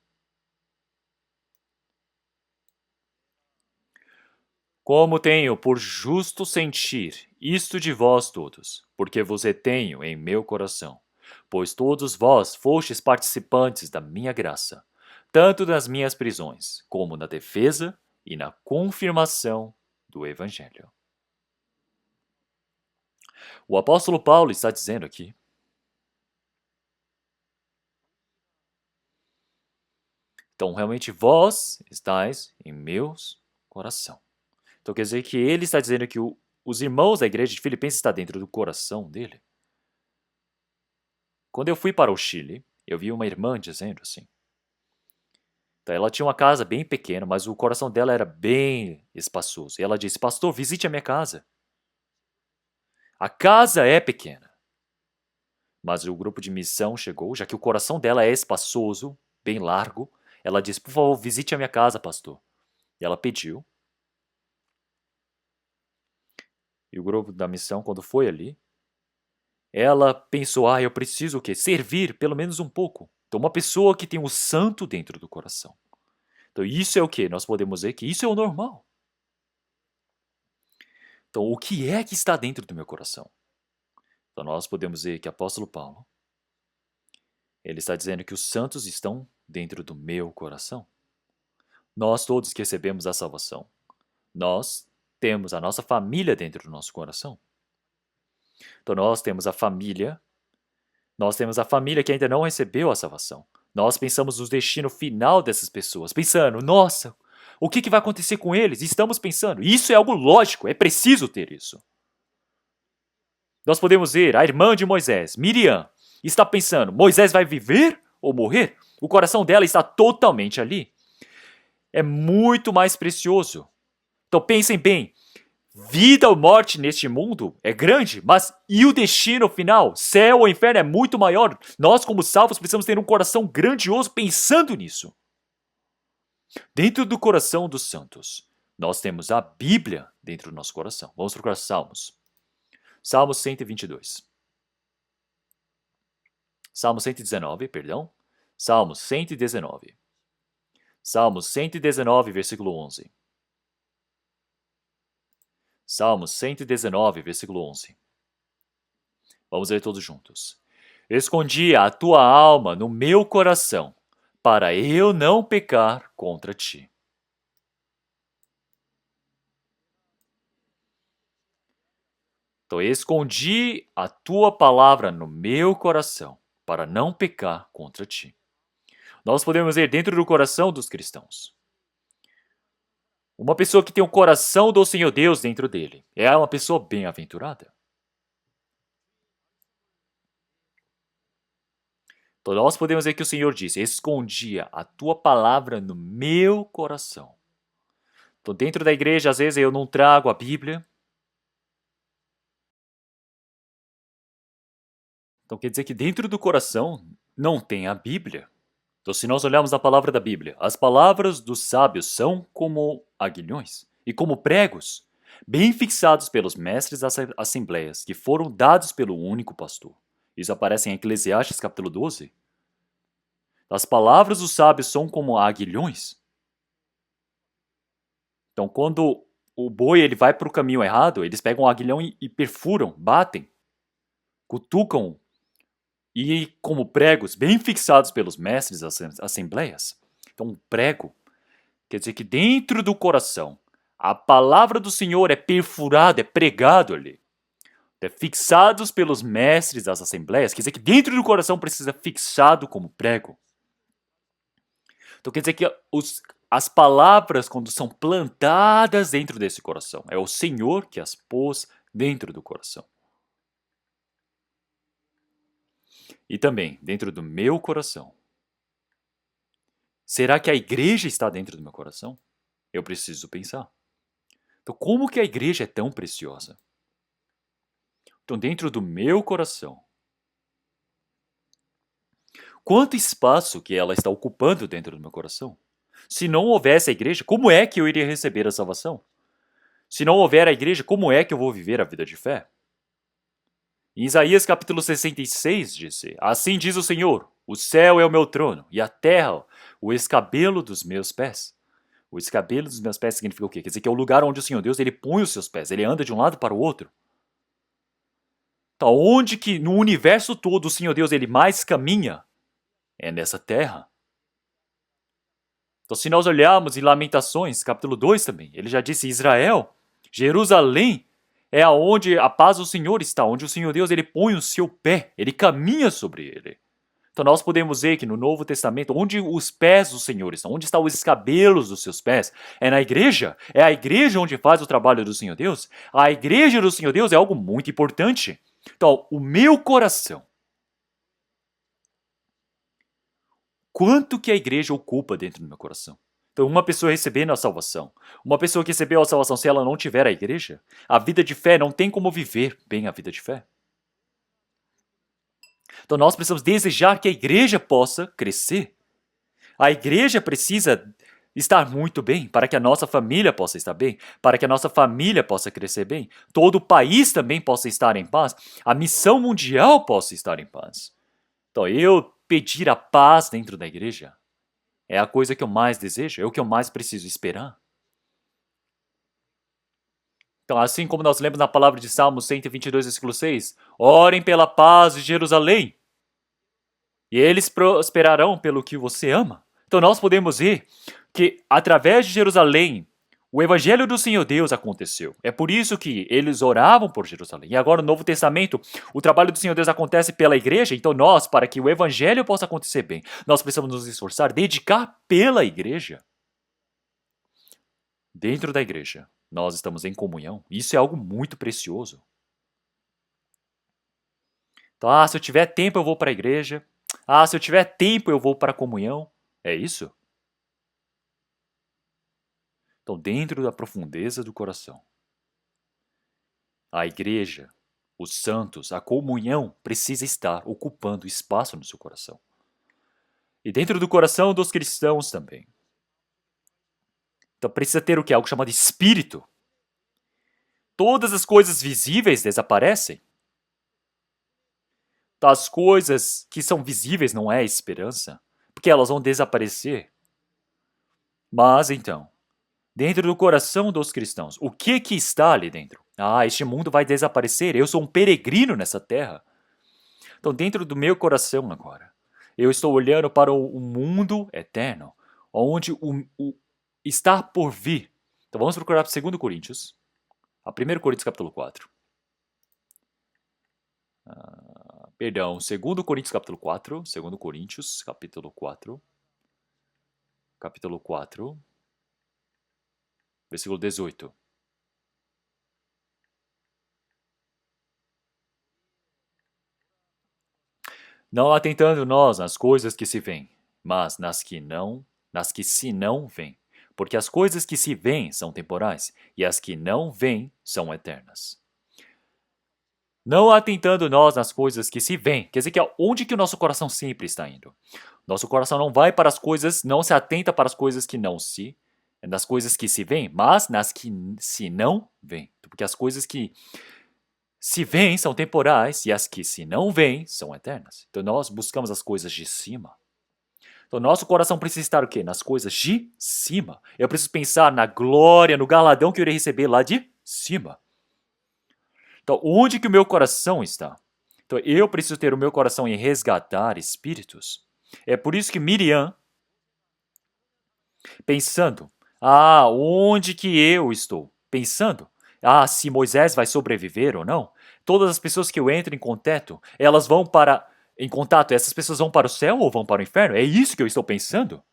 Como tenho por justo sentir isto de vós todos, porque vos retenho em meu coração, pois todos vós fostes participantes da minha graça, tanto nas minhas prisões, como na defesa e na confirmação do Evangelho. O apóstolo Paulo está dizendo aqui, então realmente vós estáis em meus coração. Então quer dizer que ele está dizendo que os irmãos da igreja de Filipenses estão dentro do coração dele. Quando eu fui para o Chile, eu vi uma irmã dizendo assim. Então, ela tinha uma casa bem pequena, mas o coração dela era bem espaçoso. E ela disse, pastor, visite a minha casa. A casa é pequena. Mas o grupo de missão chegou, já que o coração dela é espaçoso, bem largo. Ela disse, por favor, visite a minha casa, pastor. E ela pediu. E o grupo da missão, quando foi ali, ela pensou, eu preciso o quê? Servir pelo menos um pouco. Então, uma pessoa que tem o santo dentro do coração. Então, isso é o quê? Nós podemos dizer que isso é o normal. Então, o que é que está dentro do meu coração? Então, nós podemos dizer que o apóstolo Paulo, ele está dizendo que os santos estão dentro do meu coração. Nós todos que recebemos a salvação, nós temos a nossa família dentro do nosso coração. Então, nós temos a família que ainda não recebeu a salvação. Nós pensamos no destino final dessas pessoas, pensando, nossa, o que vai acontecer com eles? Estamos pensando, isso é algo lógico, é preciso ter isso. Nós podemos ver a irmã de Moisés, Miriam, está pensando, Moisés vai viver ou morrer? O coração dela está totalmente ali. É muito mais precioso. Então pensem bem, vida ou morte neste mundo é grande, mas e o destino final? Céu ou inferno é muito maior. Nós, como salvos, precisamos ter um coração grandioso pensando nisso. Dentro do coração dos santos, nós temos a Bíblia dentro do nosso coração. Vamos procurar Salmos. Salmos 122. Salmos 119, perdão. Salmos 119. Salmos 119, versículo 11. Salmos 119, versículo 11. Vamos ler todos juntos. Escondi a tua alma no meu coração, para eu não pecar contra ti. Então, escondi a tua palavra no meu coração, para não pecar contra ti. Nós podemos ver dentro do coração dos cristãos. Uma pessoa que tem o coração do Senhor Deus dentro dele é uma pessoa bem-aventurada. Então, nós podemos ver que o Senhor disse, escondia a tua palavra no meu coração. Então, dentro da igreja, às vezes eu não trago a Bíblia. Então, quer dizer que dentro do coração não tem a Bíblia. Então, se nós olharmos a palavra da Bíblia, as palavras dos sábios são como aguilhões e como pregos, bem fixados pelos mestres das assembleias, que foram dados pelo único pastor. Isso aparece em Eclesiastes capítulo 12. As palavras dos sábios são como aguilhões. Então, quando o boi ele vai para o caminho errado, eles pegam o aguilhão e perfuram, batem, cutucam, e como pregos bem fixados pelos mestres das assembleias. Então, um prego quer dizer que dentro do coração, a palavra do Senhor é perfurada, é pregado ali. É fixados pelos mestres das assembleias, quer dizer que dentro do coração precisa fixado como prego. Então quer dizer que as palavras, quando são plantadas dentro desse coração, é o Senhor que as pôs dentro do coração. E também dentro do meu coração. Será que a igreja está dentro do meu coração? Eu preciso pensar. Então, como que a igreja é tão preciosa? Então, dentro do meu coração, quanto espaço que ela está ocupando dentro do meu coração? Se não houvesse a igreja, como é que eu iria receber a salvação? Se não houver a igreja, como é que eu vou viver a vida de fé? Em Isaías capítulo 66 disse, assim diz o Senhor, o céu é o meu trono, e a terra o escabelo dos meus pés. O escabelo dos meus pés significa o quê? Quer dizer que é o lugar onde o Senhor Deus ele põe os seus pés, ele anda de um lado para o outro. Então, onde que no universo todo o Senhor Deus ele mais caminha? É nessa terra. Então, se nós olharmos em Lamentações, capítulo 2 também, ele já disse, Israel, Jerusalém, é aonde a paz do Senhor está, onde o Senhor Deus ele põe o seu pé, ele caminha sobre ele. Então nós podemos ver que no Novo Testamento, onde os pés do Senhor estão, onde estão os escabelos dos seus pés, é na igreja, é a igreja onde faz o trabalho do Senhor Deus. A igreja do Senhor Deus é algo muito importante. Então, o meu coração, Quanto que a igreja ocupa dentro do meu coração? Então, uma pessoa recebendo a salvação, uma pessoa que recebeu a salvação, se ela não tiver a igreja, a vida de fé não tem como viver bem a vida de fé. Então, nós precisamos desejar que a igreja possa crescer. A igreja precisa estar muito bem para que a nossa família possa estar bem, para que a nossa família possa crescer bem, todo o país também possa estar em paz, a missão mundial possa estar em paz. Então, eu pedir a paz dentro da igreja é a coisa que eu mais desejo, é o que eu mais preciso esperar. Então, assim como nós lemos na palavra de Salmos 122, versículo 6, orem pela paz de Jerusalém, e eles prosperarão pelo que você ama. Então, nós podemos ver que, através de Jerusalém, o evangelho do Senhor Deus aconteceu. É por isso que eles oravam por Jerusalém. E agora, no Novo Testamento, o trabalho do Senhor Deus acontece pela igreja. Então, nós, para que o evangelho possa acontecer bem, nós precisamos nos esforçar, dedicar pela igreja. Dentro da igreja, nós estamos em comunhão. Isso é algo muito precioso. Então, se eu tiver tempo, eu vou para a igreja. Se eu tiver tempo, eu vou para a comunhão. É isso? Então, dentro da profundeza do coração, a igreja, os santos, a comunhão precisa estar ocupando espaço no seu coração. E dentro do coração dos cristãos também. Então, precisa ter o que? Algo chamado espírito. Todas as coisas visíveis desaparecem. Então, as coisas que são visíveis não é esperança, porque elas vão desaparecer. Mas, então, dentro do coração dos cristãos, o que está ali dentro? Este mundo vai desaparecer, eu sou um peregrino nessa terra. Então, dentro do meu coração agora, eu estou olhando para o mundo eterno, onde o está por vir. Então, vamos procurar 2 Coríntios, a 1 Coríntios capítulo 4. Perdão, 2 Coríntios capítulo 4, 2 Coríntios capítulo 4, capítulo 4, versículo 18. Não atentando nós nas coisas que se veem, mas nas que se não veem. Porque as coisas que se veem são temporais, e as que não veem são eternas. Não atentando nós nas coisas que se veem, quer dizer que onde que o nosso coração sempre está indo? Nosso coração não vai para as coisas, não se atenta para as coisas que não se, nas coisas que se veem, mas nas que se não veem. Porque as coisas que se veem são temporais e as que se não veem são eternas. Então nós buscamos as coisas de cima. Então nosso coração precisa estar o quê? Nas coisas de cima. Eu preciso pensar na glória, no galadão que eu irei receber lá de cima. Então onde que o meu coração está? Então eu preciso ter o meu coração em resgatar espíritos. É por isso que Miriam, pensando, onde que eu estou? Pensando, se Moisés vai sobreviver ou não. Todas as pessoas que eu entro em contato, essas pessoas vão para o céu ou vão para o inferno? É isso que eu estou pensando?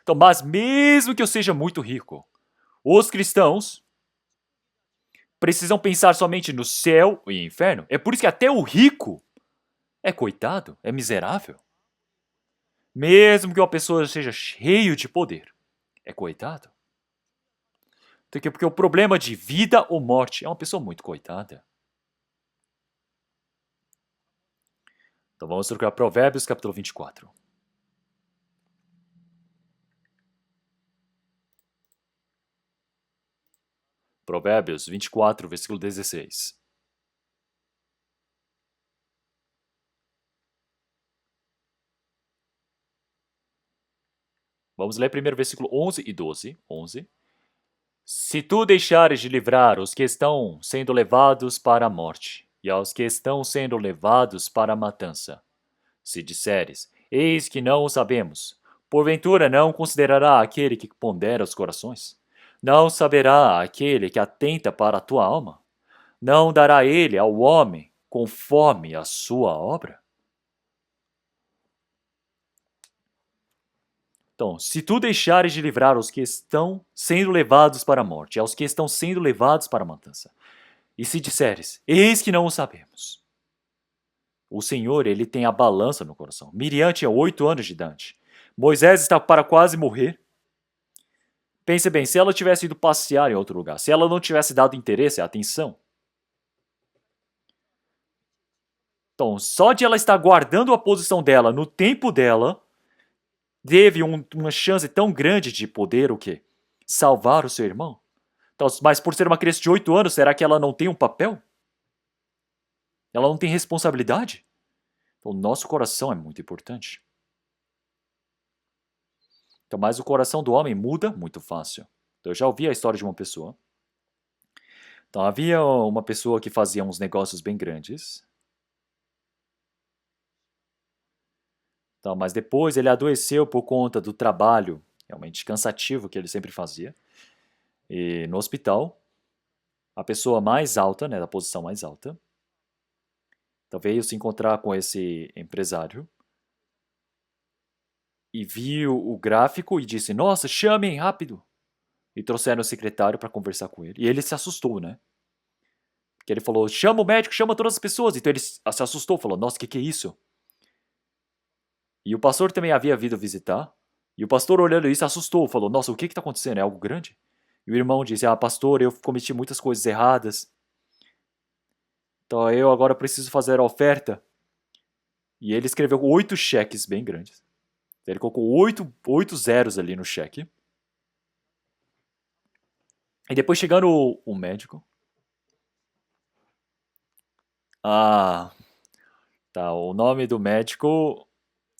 Então, mas mesmo que eu seja muito rico, os cristãos precisam pensar somente no céu e inferno. É por isso que até o rico é coitado, é miserável. Mesmo que uma pessoa seja cheio de poder, é coitado. Porque o problema de vida ou morte é uma pessoa muito coitada. Então vamos trocar Provérbios capítulo 24. Provérbios 24, versículo 16. Vamos ler primeiro versículo 11 e 12. 11. Se tu deixares de livrar os que estão sendo levados para a morte, e aos que estão sendo levados para a matança, se disseres, eis que não o sabemos, porventura não considerará aquele que pondera os corações? Não saberá aquele que atenta para a tua alma? Não dará ele ao homem conforme a sua obra? Então, se tu deixares de livrar os que estão sendo levados para a morte, e aos que estão sendo levados para a matança, e se disseres, eis que não o sabemos. O Senhor, ele tem a balança no coração. Miriam tinha 8 anos de idade. Moisés está para quase morrer. Pense bem, se ela tivesse ido passear em outro lugar, se ela não tivesse dado interesse, atenção. Então, só de ela estar guardando a posição dela no tempo dela, teve uma chance tão grande de poder o quê? Salvar o seu irmão. Então, mas por ser uma criança de 8 anos, será que ela não tem um papel? Ela não tem responsabilidade? Então, nosso coração é muito importante. Então, mas o coração do homem muda muito fácil. Então, eu já ouvi a história de uma pessoa. Então, havia uma pessoa que fazia uns negócios bem grandes. Então, mas depois ele adoeceu por conta do trabalho realmente cansativo que ele sempre fazia. E no hospital, a pessoa mais alta, né, da posição mais alta, então veio se encontrar com esse empresário e viu o gráfico e disse: Nossa, chamem rápido! E trouxeram o secretário para conversar com ele. E ele se assustou, né? Porque ele falou: Chama o médico, chama todas as pessoas. Então ele se assustou, falou: Nossa, o que é isso? E o pastor também havia vindo visitar. E o pastor, olhando isso, assustou, falou: Nossa, o que está acontecendo? É algo grande? E o irmão disse: Ah, pastor, eu cometi muitas coisas erradas. Então eu agora preciso fazer a oferta. E ele escreveu 8 cheques bem grandes. Ele colocou 8 zeros ali no cheque. E depois chegando o médico. Ah, tá. O nome do médico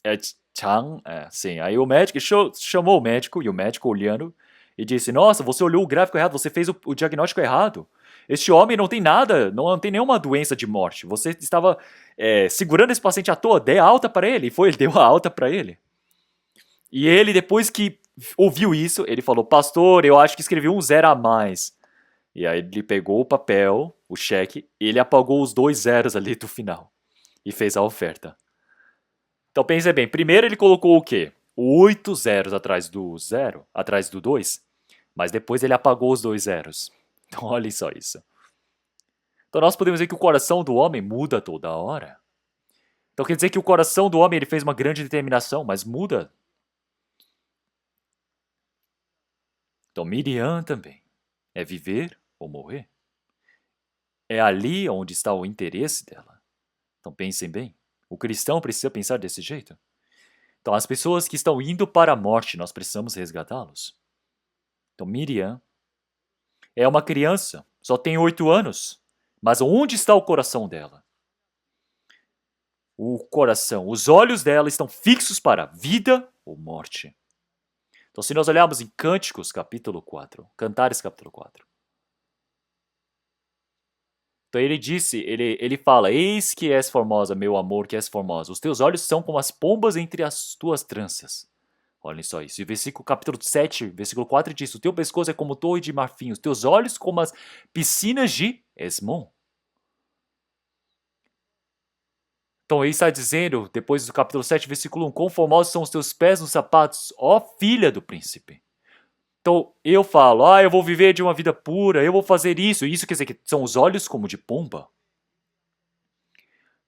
é Chang. É, sim. Aí o médico chamou o médico e o médico olhando e disse: Nossa, você olhou o gráfico errado, você fez o diagnóstico errado. Este homem não tem nada, não tem nenhuma doença de morte. Você estava segurando esse paciente à toa, dê alta para ele. E foi, ele deu a alta para ele. E ele, depois que ouviu isso, ele falou: Pastor, eu acho que escrevi um zero a mais. E aí ele pegou o papel, o cheque, e ele apagou os 2 zeros ali do final. E fez a oferta. Então pense bem, primeiro ele colocou o quê? 8 zeros atrás do zero, atrás do 2. Mas depois ele apagou os 2 zeros. Então olhem só isso. Então nós podemos ver que o coração do homem muda toda hora. Então quer dizer que o coração do homem ele fez uma grande determinação, mas muda. Então Miriam também. É viver ou morrer. É ali onde está o interesse dela. Então pensem bem. O cristão precisa pensar desse jeito. Então as pessoas que estão indo para a morte, nós precisamos resgatá-los. Então Miriam é uma criança, só tem 8 anos. Mas onde está o coração dela? O coração, os olhos dela estão fixos para vida ou morte. Então se nós olharmos em Cânticos capítulo 4, Cantares capítulo 4, então ele disse, ele fala: Eis que és formosa, meu amor, que és formosa. Os teus olhos são como as pombas entre as tuas tranças. Olhem só isso. E versículo capítulo 7, versículo 4 diz: O teu pescoço é como torre de marfim, os teus olhos como as piscinas de Esmon. Então ele está dizendo, depois do capítulo 7, versículo 1, quão formosos são os teus pés nos sapatos, ó filha do príncipe. Então eu falo: eu vou viver de uma vida pura, eu vou fazer isso. Isso quer dizer que são os olhos como de pomba.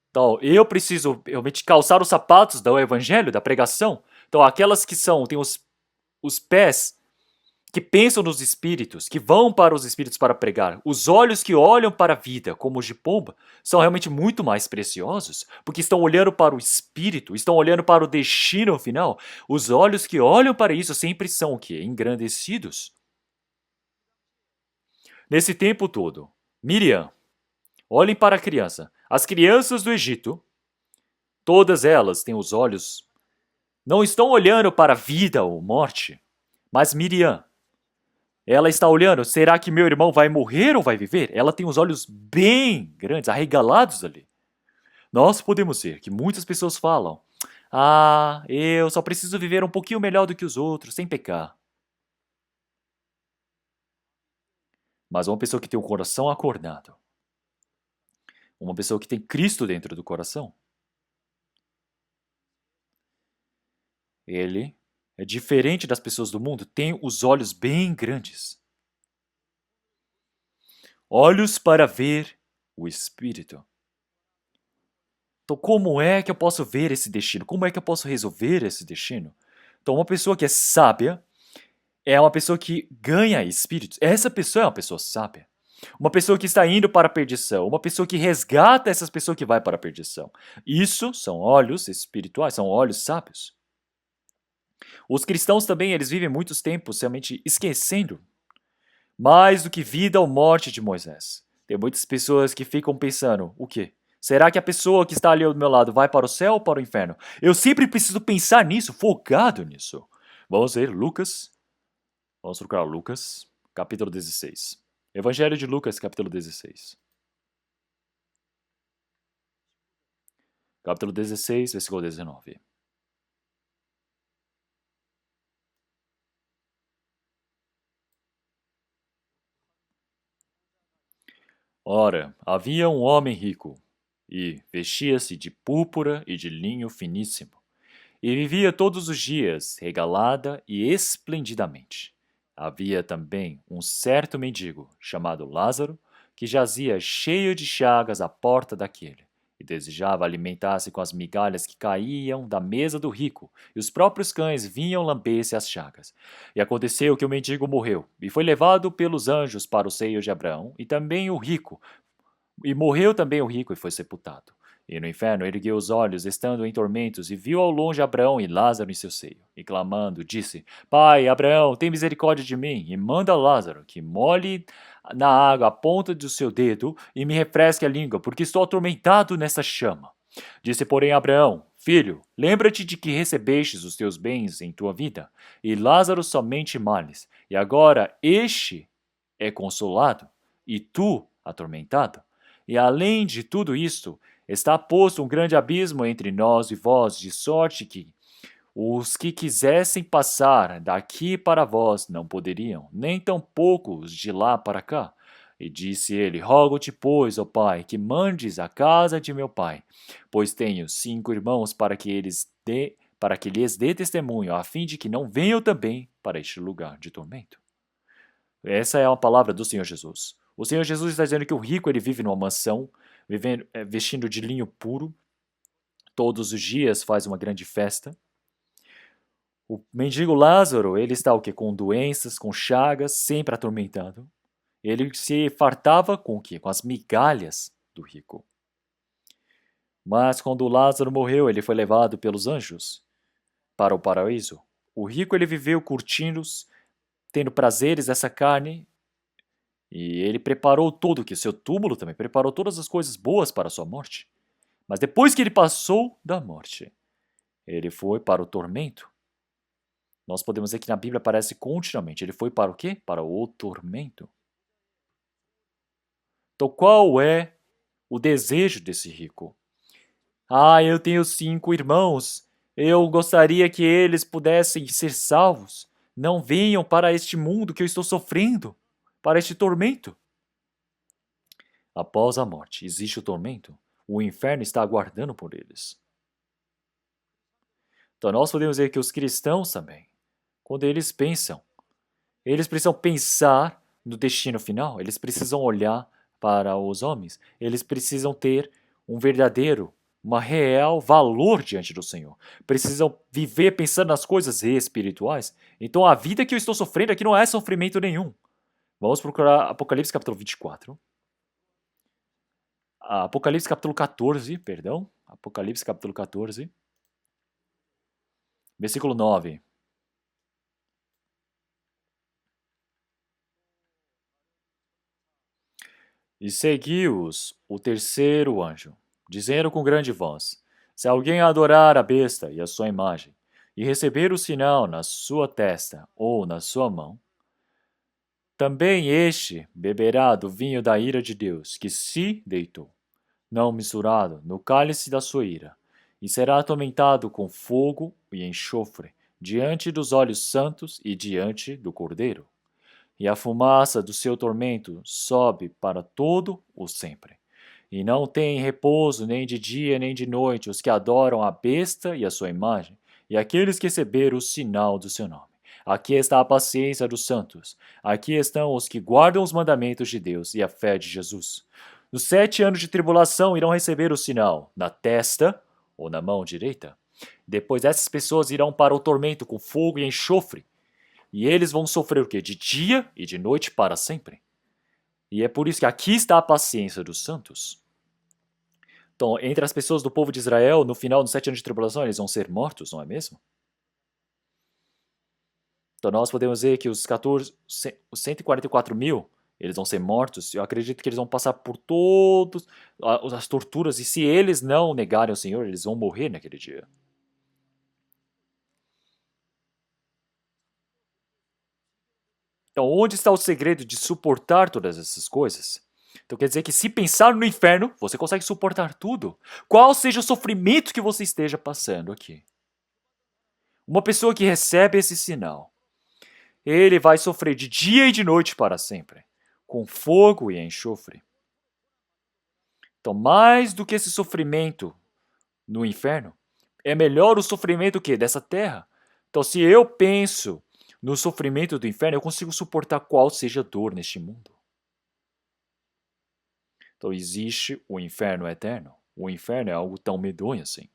Então eu preciso realmente calçar os sapatos do evangelho, da pregação. Então aquelas que têm os pés que pensam nos espíritos, que vão para os espíritos para pregar, os olhos que olham para a vida como os de pomba, são realmente muito mais preciosos, porque estão olhando para o espírito, estão olhando para o destino final. Os olhos que olham para isso sempre são o quê? Engrandecidos. Nesse tempo todo, Miriam, olhem para a criança. As crianças do Egito, todas elas têm os olhos, não estão olhando para a vida ou morte, mas Miriam, ela está olhando: será que meu irmão vai morrer ou vai viver? Ela tem os olhos bem grandes, arregalados ali. Nós podemos ver que muitas pessoas falam: eu só preciso viver um pouquinho melhor do que os outros, sem pecar. Mas uma pessoa que tem o coração acordado, uma pessoa que tem Cristo dentro do coração, ele é diferente das pessoas do mundo, tem os olhos bem grandes. Olhos para ver o Espírito. Então, como é que eu posso ver esse destino? Como é que eu posso resolver esse destino? Então, uma pessoa que é sábia é uma pessoa que ganha espíritos. Essa pessoa é uma pessoa sábia. Uma pessoa que está indo para a perdição. Uma pessoa que resgata essas pessoas que vai para a perdição. Isso são olhos espirituais, são olhos sábios. Os cristãos também, eles vivem muitos tempos realmente esquecendo mais do que vida ou morte de Moisés. Tem muitas pessoas que ficam pensando, o quê? Será que a pessoa que está ali ao meu lado vai para o céu ou para o inferno? Eu sempre preciso pensar nisso, focado nisso. Vamos ver Lucas. Vamos procurar Lucas, capítulo 16. Evangelho de Lucas, capítulo 16. Capítulo 16, versículo 19. Ora, havia um homem rico, e vestia-se de púrpura e de linho finíssimo, e vivia todos os dias regalada e esplendidamente. Havia também um certo mendigo, chamado Lázaro, que jazia cheio de chagas à porta daquele, e desejava alimentar-se com as migalhas que caíam da mesa do rico, e os próprios cães vinham lamber-se as chagas. E aconteceu que o mendigo morreu, e foi levado pelos anjos para o seio de Abraão, e morreu também o rico e foi sepultado. E no inferno ergueu os olhos, estando em tormentos, e viu ao longe Abraão e Lázaro em seu seio. E clamando, disse: Pai, Abraão, tem misericórdia de mim, e manda Lázaro que molhe na água a ponta do seu dedo e me refresque a língua, porque estou atormentado nessa chama. Disse, porém, Abraão: Filho, lembra-te de que recebestes os teus bens em tua vida, e Lázaro somente males, e agora este é consolado, e tu atormentado. E além de tudo isto, está posto um grande abismo entre nós e vós, de sorte que os que quisessem passar daqui para vós não poderiam, nem tampouco os de lá para cá. E disse ele: Rogo-te, pois, ó pai, que mandes à casa de meu pai, pois tenho 5 irmãos para que lhes dê testemunho, a fim de que não venham também para este lugar de tormento. Essa é a palavra do Senhor Jesus. O Senhor Jesus está dizendo que o rico ele vive numa mansão, vestindo de linho puro, todos os dias faz uma grande festa. O mendigo Lázaro, ele está o quê? Com doenças, com chagas, sempre atormentado. Ele se fartava com o quê? Com as migalhas do rico. Mas quando Lázaro morreu, ele foi levado pelos anjos para o paraíso. O rico ele viveu curtindo, tendo prazeres dessa carne, e ele preparou tudo, que seu túmulo também preparou todas as coisas boas para a sua morte. Mas depois que ele passou da morte, ele foi para o tormento. Nós podemos ver que na Bíblia aparece continuamente. Ele foi para o quê? Para o tormento. Então qual é o desejo desse rico? Ah, eu tenho 5 irmãos. Eu gostaria que eles pudessem ser salvos. Não venham para este mundo que eu estou sofrendo, para este tormento. Após a morte, existe o tormento. O inferno está aguardando por eles. Então nós podemos ver que os cristãos também, quando eles precisam pensar no destino final, eles precisam olhar para os homens, eles precisam ter um verdadeiro, uma real valor diante do Senhor. Precisam viver pensando nas coisas espirituais. Então a vida que eu estou sofrendo aqui não é sofrimento nenhum. Vamos procurar Apocalipse capítulo 24. Apocalipse capítulo 14, perdão. Apocalipse capítulo 14. Versículo 9. E seguiu-os o terceiro anjo, dizendo com grande voz: Se alguém adorar a besta e a sua imagem, e receber o sinal na sua testa ou na sua mão, também este beberá do vinho da ira de Deus, que se deitou, não misturado no cálice da sua ira, e será atormentado com fogo e enxofre, diante dos olhos santos e diante do Cordeiro. E a fumaça do seu tormento sobe para todo o sempre. E não tem repouso nem de dia nem de noite os que adoram a besta e a sua imagem, e aqueles que receberam o sinal do seu nome. Aqui está a paciência dos santos. Aqui estão os que guardam os mandamentos de Deus e a fé de Jesus. Nos 7 anos de tribulação irão receber o sinal na testa ou na mão direita, Depois essas pessoas irão para o tormento com fogo e enxofre. E eles vão sofrer o quê? De dia e de noite para sempre. E é por isso que aqui está a paciência dos santos. Então, entre as pessoas do povo de Israel, no final dos 7 anos de tribulação, eles vão ser mortos, não é mesmo? Então, nós podemos ver que os 144 mil, eles vão ser mortos. Eu acredito que eles vão passar por todas as torturas. E se eles não negarem o Senhor, eles vão morrer naquele dia. Então, onde está o segredo de suportar todas essas coisas? Então, quer dizer que se pensar no inferno, você consegue suportar tudo. Qual seja o sofrimento que você esteja passando aqui. Uma pessoa que recebe esse sinal, ele vai sofrer de dia e de noite para sempre, com fogo e enxofre. Então, mais do que esse sofrimento no inferno, é melhor o sofrimento que dessa terra. Então, se eu penso no sofrimento do inferno, eu consigo suportar qual seja a dor neste mundo. Então, existe o inferno eterno. O inferno é algo tão medonho assim.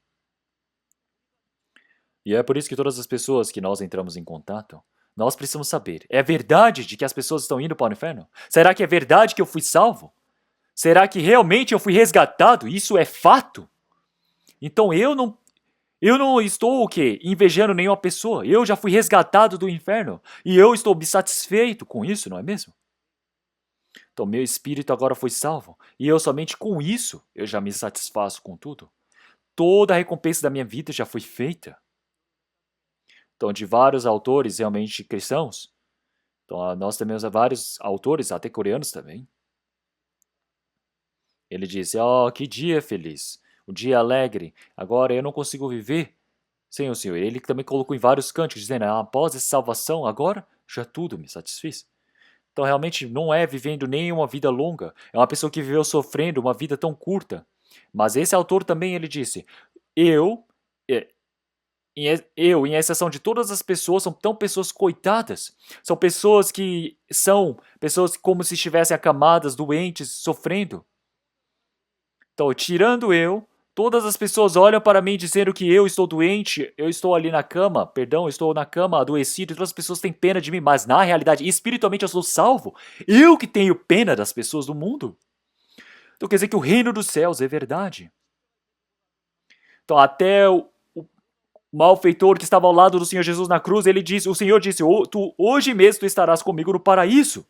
E é por isso que todas as pessoas que nós entramos em contato, nós precisamos saber, é verdade de que as pessoas estão indo para o inferno? Será que é verdade que eu fui salvo? Será que realmente eu fui resgatado? Isso é fato? Então eu não estou o quê? Invejando nenhuma pessoa. Eu já fui resgatado do inferno e eu estou satisfeito com isso, não é mesmo? Então meu espírito agora foi salvo e eu somente com isso eu já me satisfaço com tudo. Toda a recompensa da minha vida já foi feita. Então, de vários autores realmente cristãos, então, nós temos vários autores, até coreanos também. Ele disse: "Oh, que dia feliz, um dia alegre. Agora eu não consigo viver sem o Senhor." Ele também colocou em vários cantos, dizendo: "Após essa salvação, agora já tudo me satisfiz." Então, realmente, não é vivendo nem uma vida longa. É uma pessoa que viveu sofrendo uma vida tão curta. Mas esse autor também, ele disse: Eu, eh, eu, em exceção de todas as pessoas, são tão pessoas coitadas. São pessoas como se estivessem acamadas, doentes, sofrendo. Então, tirando eu, todas as pessoas olham para mim dizendo que eu estou doente, eu estou ali na cama, perdão, eu estou na cama adoecido, e todas as pessoas têm pena de mim, mas na realidade, espiritualmente eu sou salvo. Eu que tenho pena das pessoas do mundo. Então quer dizer que o reino dos céus é verdade. Então até o malfeitor que estava ao lado do Senhor Jesus na cruz, o Senhor disse: hoje mesmo tu estarás comigo no paraíso.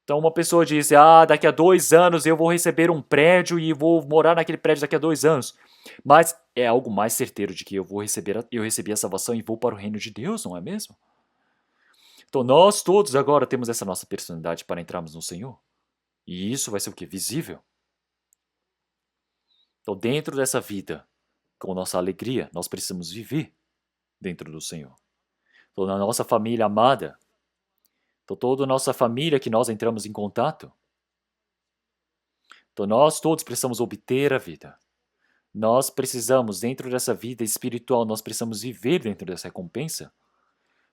Então uma pessoa disse: daqui a 2 anos eu vou receber um prédio e vou morar naquele prédio daqui a 2 anos. Mas é algo mais certeiro de que eu recebi a salvação e vou para o reino de Deus, não é mesmo? Então nós todos agora temos essa nossa personalidade para entrarmos no Senhor. E isso vai ser o que? Visível. Então dentro dessa vida, com nossa alegria, nós precisamos viver dentro do Senhor. Então na nossa família amada, então toda a nossa família que nós entramos em contato, então nós todos precisamos obter a vida. Nós precisamos, dentro dessa vida espiritual, nós precisamos viver dentro dessa recompensa.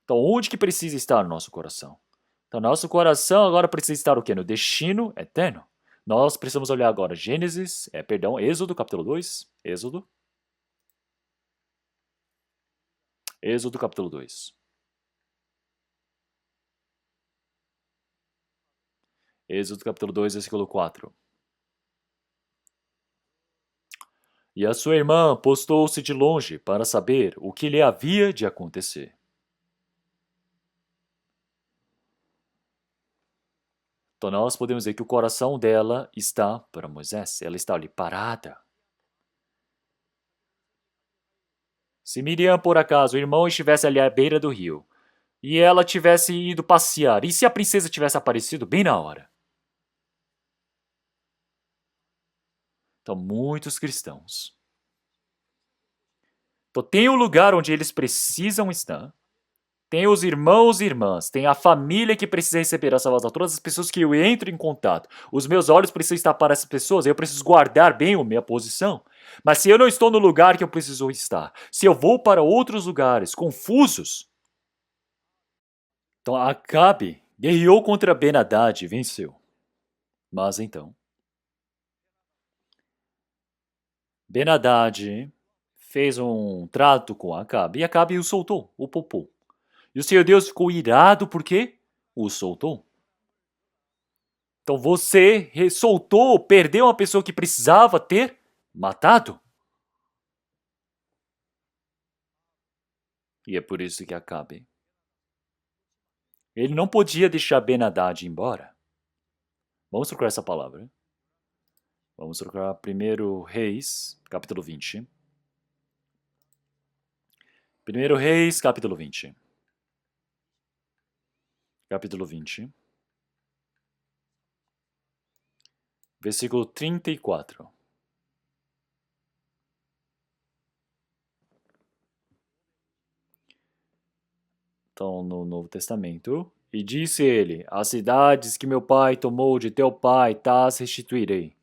Então, onde que precisa estar o nosso coração? Então, nosso coração agora precisa estar o quê? No destino eterno. Nós precisamos olhar agora Êxodo capítulo 2. Êxodo capítulo 2. Êxodo capítulo 2, versículo 4. E a sua irmã postou-se de longe para saber o que lhe havia de acontecer. Então nós podemos ver que o coração dela está para Moisés. Ela está ali parada. Se Miriam, por acaso, o irmão estivesse ali à beira do rio, e ela tivesse ido passear, e se a princesa tivesse aparecido bem na hora? Então, muitos cristãos. Então, tem um lugar onde eles precisam estar, tem os irmãos e irmãs, tem a família que precisa receber a salvação, todas as pessoas que eu entro em contato. Os meus olhos precisam estar para essas pessoas, eu preciso guardar bem a minha posição. Mas se eu não estou no lugar que eu preciso estar, se eu vou para outros lugares confusos, então Acabe guerreou contra Ben-Hadad e venceu. Mas então, Ben-Hadad fez um trato com Acabe e Acabe o soltou, o poupou. E o Senhor Deus ficou irado porque o soltou. Então você soltou, perdeu uma pessoa que precisava ter matado. E é por isso que Acabe. Ele não podia deixar Ben-Hadad embora. Vamos procurar essa palavra. Vamos procurar 1 Reis, capítulo 20. 1 Reis, capítulo 20. Capítulo 20. Versículo 34. Então, no Novo Testamento. E disse ele: as cidades que meu pai tomou de teu pai, tais restituirei.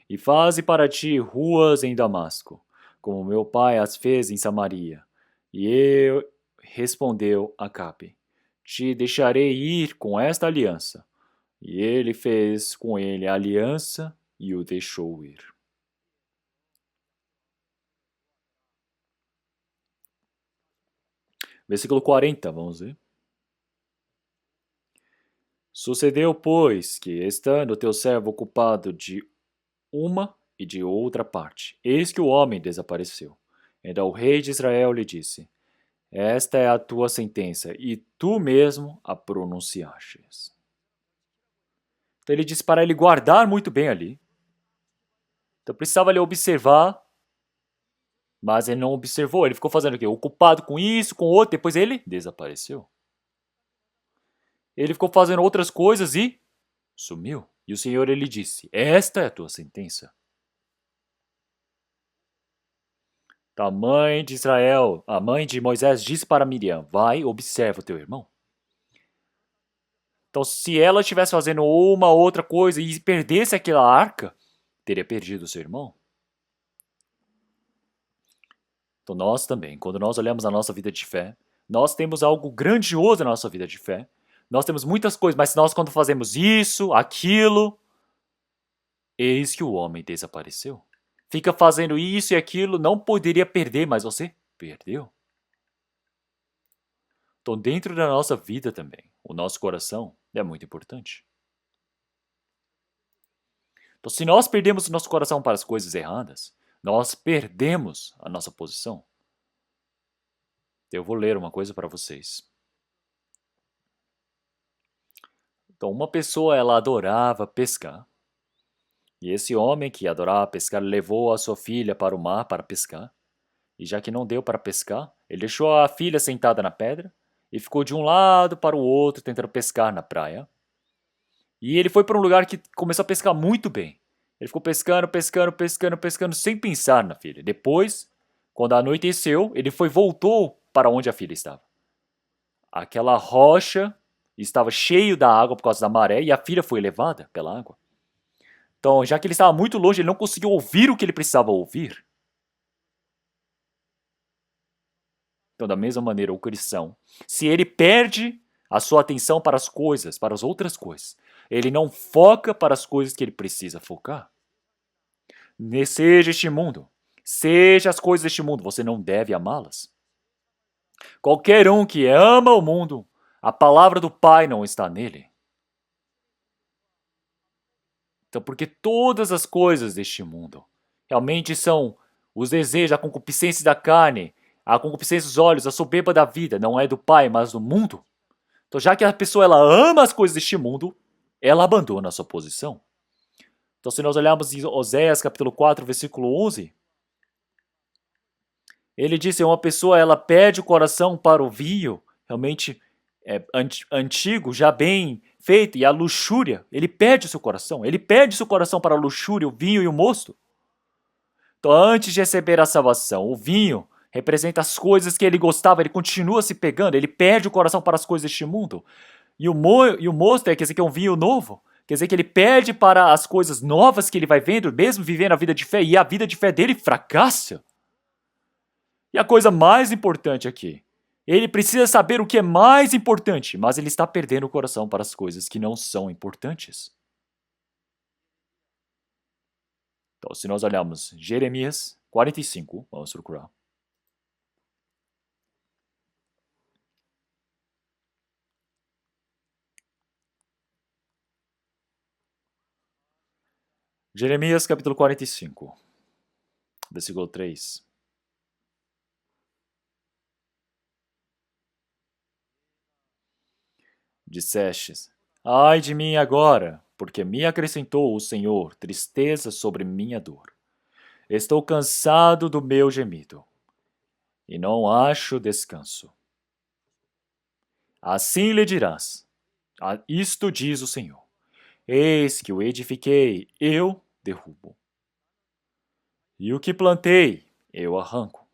E faze para ti ruas em Damasco, como meu pai as fez em Samaria. E eu respondeu Acabe: te deixarei ir com esta aliança. E ele fez com ele a aliança e o deixou ir. Versículo 40, vamos ver. Sucedeu, pois, que, estando teu servo ocupado de uma e de outra parte, eis que o homem desapareceu. Então o rei de Israel lhe disse: esta é a tua sentença, e tu mesmo a pronunciastes. Então ele disse para ele guardar muito bem ali. Então precisava ele observar, mas ele não observou. Ele ficou fazendo o quê? Ocupado com isso, com outro, depois ele desapareceu. Ele ficou fazendo outras coisas e sumiu. E o Senhor ele disse: esta é a tua sentença. A mãe de Israel, a mãe de Moisés disse para Miriam: vai, observa o teu irmão. Então, se ela estivesse fazendo uma outra coisa e perdesse aquela arca, teria perdido o seu irmão. Então, nós também, quando nós olhamos a nossa vida de fé, nós temos algo grandioso na nossa vida de fé. Nós temos muitas coisas, mas nós, quando fazemos isso, aquilo, eis que o homem desapareceu. Fica fazendo isso e aquilo, não poderia perder, mas você perdeu. Então, dentro da nossa vida também, o nosso coração é muito importante. Então, se nós perdemos o nosso coração para as coisas erradas, nós perdemos a nossa posição. Eu vou ler uma coisa para vocês. Então, uma pessoa, ela adorava pescar. E esse homem que adorava pescar levou a sua filha para o mar para pescar. E já que não deu para pescar, ele deixou a filha sentada na pedra e ficou de um lado para o outro tentando pescar na praia. E ele foi para um lugar que começou a pescar muito bem. Ele ficou pescando, pescando, pescando, pescando sem pensar na filha. Depois, quando anoiteceu, ele voltou para onde a filha estava. Aquela rocha estava cheio da água por causa da maré e a filha foi levada pela água. Então, já que ele estava muito longe, ele não conseguiu ouvir o que ele precisava ouvir. Então, da mesma maneira, o cristão, se ele perde a sua atenção para as coisas, para as outras coisas, ele não foca para as coisas que ele precisa focar. Seja este mundo, seja as coisas deste mundo, você não deve amá-las. Qualquer um que ama o mundo, a palavra do Pai não está nele. Então, porque todas as coisas deste mundo realmente são os desejos, a concupiscência da carne, a concupiscência dos olhos, a soberba da vida, não é do Pai, mas do mundo. Então, já que a pessoa ela ama as coisas deste mundo, ela abandona a sua posição. Então, se nós olharmos em Oséias capítulo 4, versículo 11, ele disse, uma pessoa ela perde o coração para o vinho, realmente antigo, já bem feito, e a luxúria, ele perde o seu coração. Ele perde o seu coração para a luxúria, o vinho e o mosto. Então, antes de receber a salvação, o vinho representa as coisas que ele gostava, ele continua se pegando, ele perde o coração para as coisas deste mundo. E o mosto quer dizer que é um vinho novo, quer dizer que ele perde para as coisas novas que ele vai vendo, mesmo vivendo a vida de fé, e a vida de fé dele fracassa. E a coisa mais importante aqui, ele precisa saber o que é mais importante, mas ele está perdendo o coração para as coisas que não são importantes. Então, se nós olharmos Jeremias, 45, vamos procurar. Jeremias capítulo 45, versículo 3. Dissestes: Ai de mim agora, porque me acrescentou o Senhor tristeza sobre minha dor. Estou cansado do meu gemido, e não acho descanso. Assim lhe dirás: Isto diz o Senhor: Eis que o edifiquei, eu derrubo. E o que plantei, eu arranco.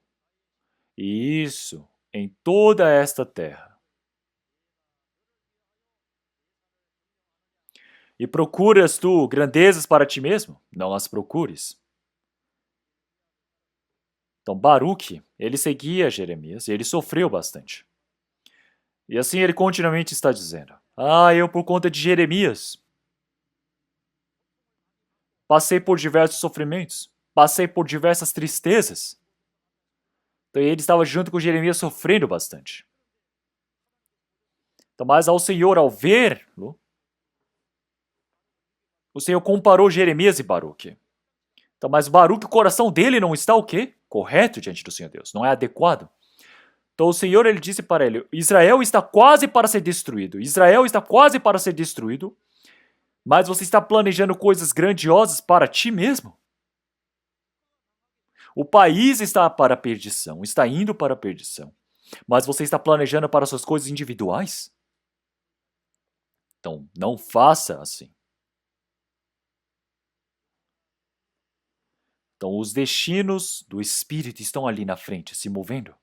E isso em toda esta terra. E procuras tu grandezas para ti mesmo? Não as procures. Então Baruque, ele seguia Jeremias e ele sofreu bastante. E assim ele continuamente está dizendo: eu por conta de Jeremias passei por diversos sofrimentos, passei por diversas tristezas. Então ele estava junto com Jeremias sofrendo bastante. Então, mas ao Senhor, ao vê-lo, o Senhor comparou Jeremias e Baruque. Então, mas Baruque, o coração dele não está o quê? Correto diante do Senhor Deus, não é adequado. Então o Senhor ele disse para ele: Israel está quase para ser destruído. Israel está quase para ser destruído. Mas você está planejando coisas grandiosas para ti mesmo? O país está para a perdição, está indo para a perdição. Mas você está planejando para suas coisas individuais? Então, não faça assim. Então, os destinos do Espírito estão ali na frente, se movendo.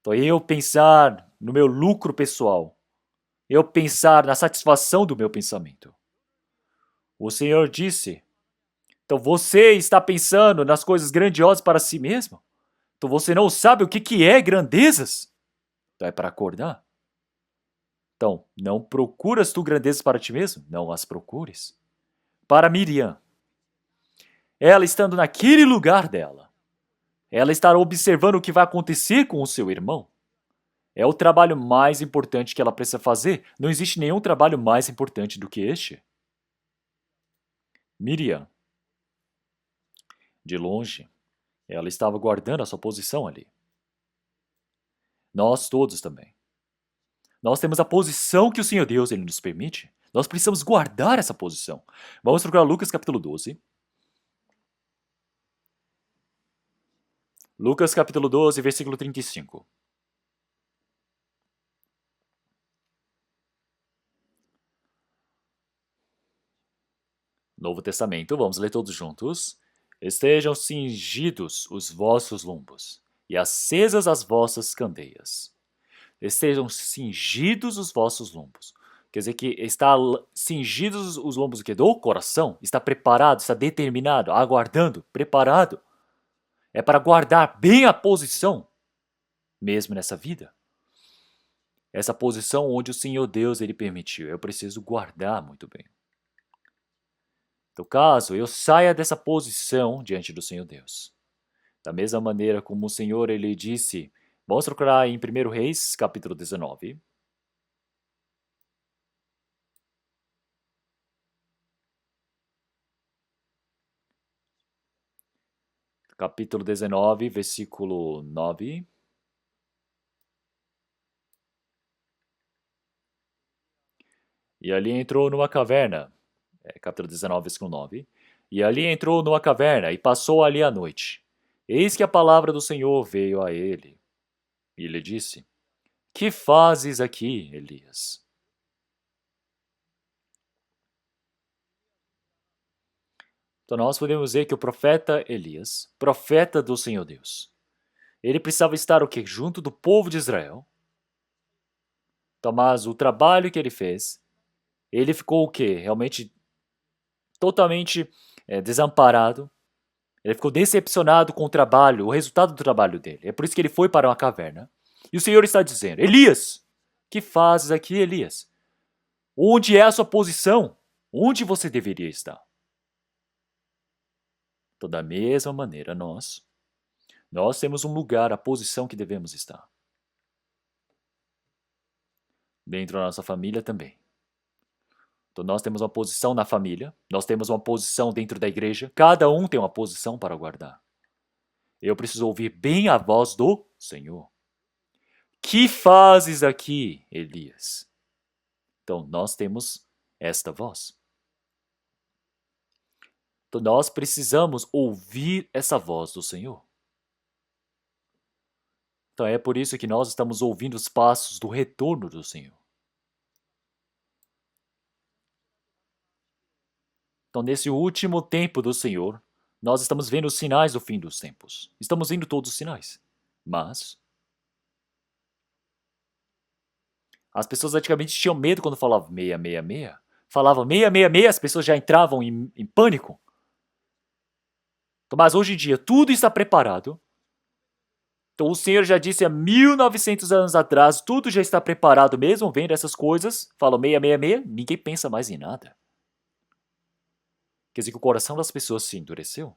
Então, eu pensar no meu lucro pessoal, eu pensar na satisfação do meu pensamento. O Senhor disse: então você está pensando nas coisas grandiosas para si mesmo? Então você não sabe o que é grandezas? Então é para acordar. Então, não procuras tu grandezas para ti mesmo? Não as procures. Para Miriam, ela estando naquele lugar dela, ela estará observando o que vai acontecer com o seu irmão. É o trabalho mais importante que ela precisa fazer. Não existe nenhum trabalho mais importante do que este. Miriam, de longe, ela estava guardando a sua posição ali. Nós todos também. Nós temos a posição que o Senhor Deus ele nos permite. Nós precisamos guardar essa posição. Vamos procurar Lucas capítulo 12. Lucas capítulo 12, versículo 35. Novo Testamento, vamos ler todos juntos. Estejam cingidos os vossos lombos e acesas as vossas candeias. Estejam cingidos os vossos lombos. Quer dizer que está cingidos os lombos do quê? Do coração. Está preparado, está determinado, aguardando, preparado. É para guardar bem a posição, mesmo nessa vida. Essa posição onde o Senhor Deus ele permitiu. Eu preciso guardar muito bem. No caso, eu saia dessa posição diante do Senhor Deus. Da mesma maneira como o Senhor ele disse, vamos procurar em 1 Reis, capítulo 19. Capítulo 19, versículo 9. E ali entrou numa caverna, capítulo 19, versículo 9. E ali entrou numa caverna e passou ali a noite. Eis que a palavra do Senhor veio a ele. E ele disse: Que fazes aqui, Elias? Então nós podemos ver que o profeta Elias, profeta do Senhor Deus, ele precisava estar o quê? Junto do povo de Israel. Então, mas o trabalho que ele fez, ele ficou o quê? Realmente totalmente desamparado. Ele ficou decepcionado com o trabalho, o resultado do trabalho dele. É por isso que ele foi para uma caverna. E o Senhor está dizendo: Elias, que fazes aqui, Elias? Onde é a sua posição? Onde você deveria estar? Então, da mesma maneira, nós temos um lugar, a posição que devemos estar. Dentro da nossa família também. Então, nós temos uma posição na família, nós temos uma posição dentro da igreja, cada um tem uma posição para guardar. Eu preciso ouvir bem a voz do Senhor. Que fazes aqui, Elias? Então, nós temos esta voz. Então, nós precisamos ouvir essa voz do Senhor. Então, é por isso que nós estamos ouvindo os passos do retorno do Senhor. Então, nesse último tempo do Senhor, nós estamos vendo os sinais do fim dos tempos. Estamos vendo todos os sinais. Mas as pessoas antigamente tinham medo quando falavam 666. Falavam 666, as pessoas já entravam em pânico. Então, mas hoje em dia, tudo está preparado. Então, o Senhor já disse há 1900 anos atrás, tudo já está preparado mesmo, vendo essas coisas. Falam 666, ninguém pensa mais em nada. Quer dizer que o coração das pessoas se endureceu.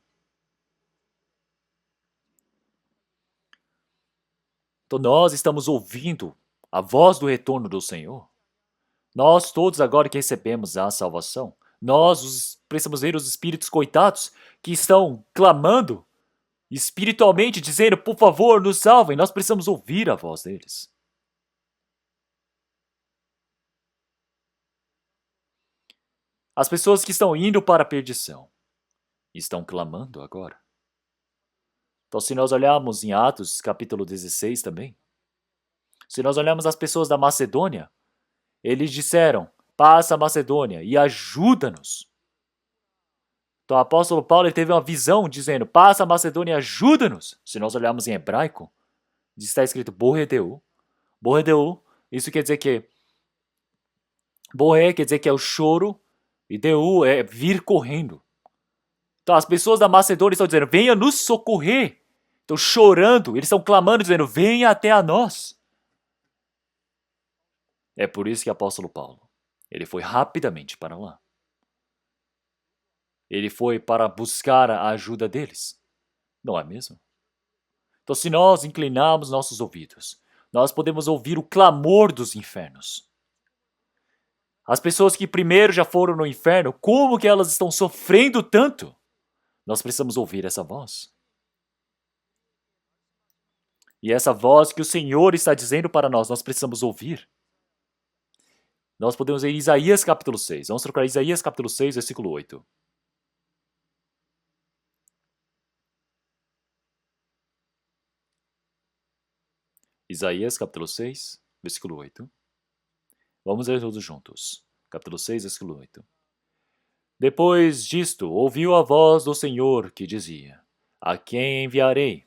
Então, nós estamos ouvindo a voz do retorno do Senhor. Nós todos agora que recebemos a salvação, nós precisamos ver os espíritos coitados que estão clamando espiritualmente, dizendo, por favor, nos salvem. Nós precisamos ouvir a voz deles. As pessoas que estão indo para a perdição estão clamando agora. Então, se nós olharmos em Atos, capítulo 16 também, se nós olharmos as pessoas da Macedônia, eles disseram, passa a Macedônia e ajuda-nos. Então, o apóstolo Paulo ele teve uma visão dizendo, passa a Macedônia e ajuda-nos. Se nós olharmos em hebraico, está escrito borredeu. Borredeu, isso quer dizer que borre quer dizer que é o choro e deu é vir correndo. Então, as pessoas da Macedônia estão dizendo, venha nos socorrer. Estão chorando, eles estão clamando, dizendo, venha até a nós. É por isso que o apóstolo Paulo, ele foi rapidamente para lá. Ele foi para buscar a ajuda deles. Não é mesmo? Então, se nós inclinarmos nossos ouvidos, nós podemos ouvir o clamor dos infernos. As pessoas que primeiro já foram no inferno, como que elas estão sofrendo tanto? Nós precisamos ouvir essa voz. E essa voz que o Senhor está dizendo para nós precisamos ouvir. Nós podemos ler Isaías capítulo 6. Vamos trocar Isaías capítulo 6, versículo 8. Isaías capítulo 6, versículo 8. Vamos ler todos juntos. Capítulo 6, versículo 8. Depois disto, ouviu a voz do Senhor que dizia, a quem enviarei?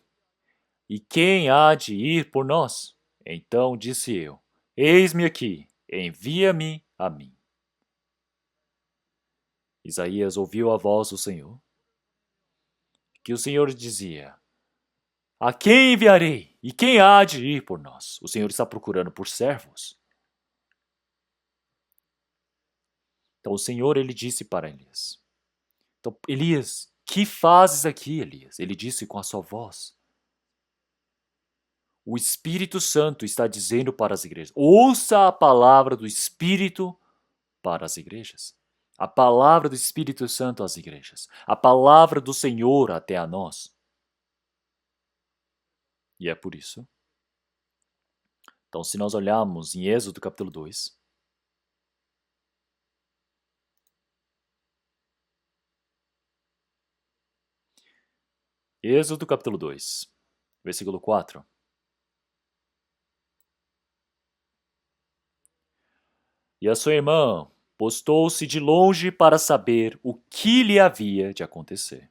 E quem há de ir por nós? Então disse eu, eis-me aqui, envia-me a mim. Isaías ouviu a voz do Senhor, que o Senhor dizia, a quem enviarei? E quem há de ir por nós? O Senhor está procurando por servos. Então o Senhor, ele disse para Elias. Então, Elias, que fazes aqui, Elias? Ele disse com a sua voz. O Espírito Santo está dizendo para as igrejas. Ouça a palavra do Espírito para as igrejas. A palavra do Espírito Santo às igrejas. A palavra do Senhor até a nós. E é por isso. Então, se nós olharmos em Êxodo capítulo 2, Êxodo capítulo 2, versículo 4. E a sua irmã postou-se de longe para saber o que lhe havia de acontecer.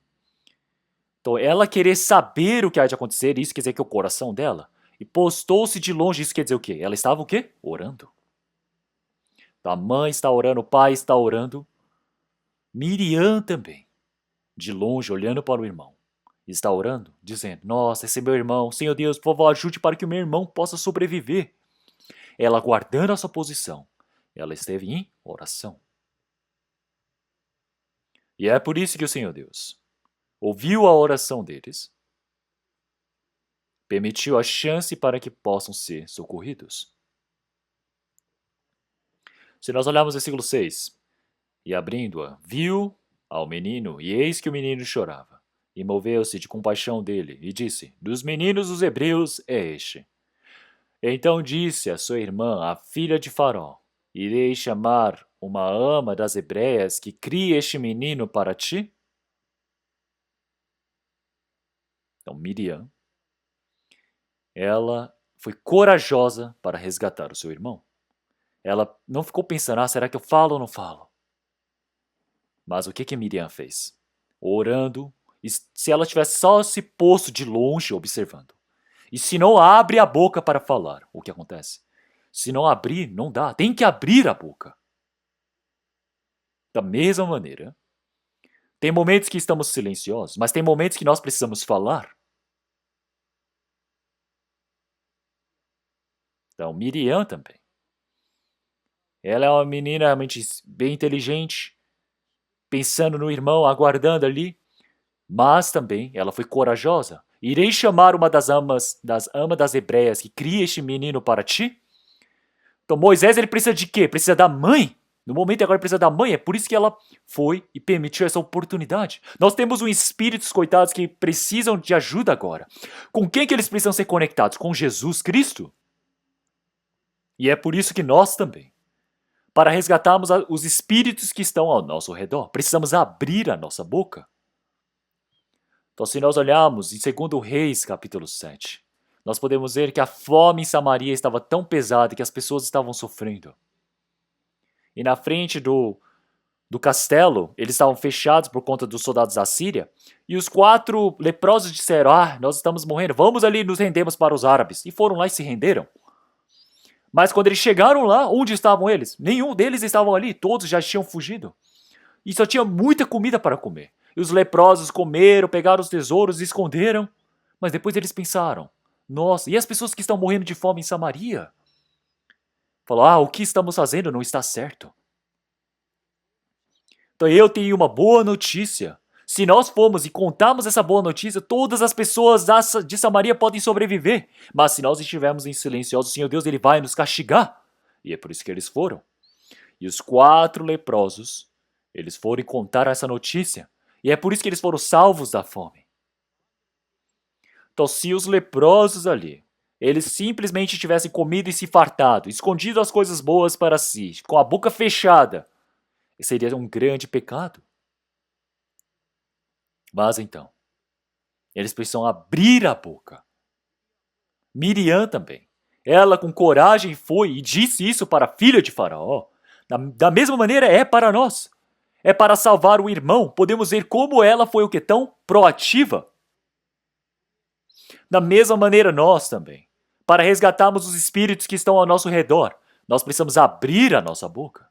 Então, ela querer saber o que há de acontecer, isso quer dizer que é o coração dela. E postou-se de longe, isso quer dizer o quê? Ela estava o quê? Orando. Então, a mãe está orando, o pai está orando. Miriam também, de longe, olhando para o irmão. Está orando, dizendo, nossa, esse é meu irmão. Senhor Deus, por favor, ajude para que o meu irmão possa sobreviver. Ela guardando a sua posição. Ela esteve em oração. E é por isso que o Senhor Deus ouviu a oração deles, permitiu a chance para que possam ser socorridos. Se nós olharmos o versículo 6, e abrindo-a, viu ao menino, e eis que o menino chorava. E moveu-se de compaixão dele, e disse, dos meninos dos hebreus é este. Então disse a sua irmã, a filha de Faraó, irei chamar uma ama das hebreias que crie este menino para ti? Então Miriam, ela foi corajosa para resgatar o seu irmão. Ela não ficou pensando, será que eu falo ou não falo? Mas o que Miriam fez? Orando, e se ela tivesse só se posto de longe observando. E se não abre a boca para falar, o que acontece? Se não abrir, não dá. Tem que abrir a boca. Da mesma maneira, tem momentos que estamos silenciosos, mas tem momentos que nós precisamos falar. Então, Miriam também. Ela é uma menina realmente bem inteligente, pensando no irmão, aguardando ali. Mas também ela foi corajosa. Irei chamar uma das amas das hebreias que cria este menino para ti? Então Moisés ele precisa de quê? Precisa da mãe. No momento agora ele precisa da mãe. É por isso que ela foi e permitiu essa oportunidade. Nós temos um espíritos coitados que precisam de ajuda agora. Com quem que eles precisam ser conectados? Com Jesus Cristo. E é por isso que nós também, para resgatarmos os espíritos que estão ao nosso redor, precisamos abrir a nossa boca. Então, se nós olharmos em 2 Reis, capítulo 7, nós podemos ver que a fome em Samaria estava tão pesada que as pessoas estavam sofrendo. E na frente do castelo, eles estavam fechados por conta dos soldados da Síria, e os 4 leprosos disseram, nós estamos morrendo, vamos ali nos rendemos para os árabes. E foram lá e se renderam. Mas quando eles chegaram lá, onde estavam eles? Nenhum deles estavam ali, todos já tinham fugido. E só tinha muita comida para comer. E os leprosos comeram, pegaram os tesouros e esconderam. Mas depois eles pensaram, nossa, e as pessoas que estão morrendo de fome em Samaria? Falaram, o que estamos fazendo não está certo. Então eu tenho uma boa notícia. Se nós formos e contarmos essa boa notícia, todas as pessoas de Samaria podem sobreviver. Mas se nós estivermos em silenciosos, o Senhor Deus ele vai nos castigar. E é por isso que eles foram. E os 4 leprosos, eles foram contar essa notícia. E é por isso que eles foram salvos da fome. Então, se os leprosos ali, eles simplesmente tivessem comido e se fartado, escondido as coisas boas para si, com a boca fechada, seria um grande pecado. Mas então, eles precisam abrir a boca. Miriam também. Ela com coragem foi e disse isso para a filha de Faraó. Da mesma maneira é para nós. É para salvar o irmão. Podemos ver como ela foi o que tão proativa. Da mesma maneira nós também. Para resgatarmos os espíritos que estão ao nosso redor, nós precisamos abrir a nossa boca.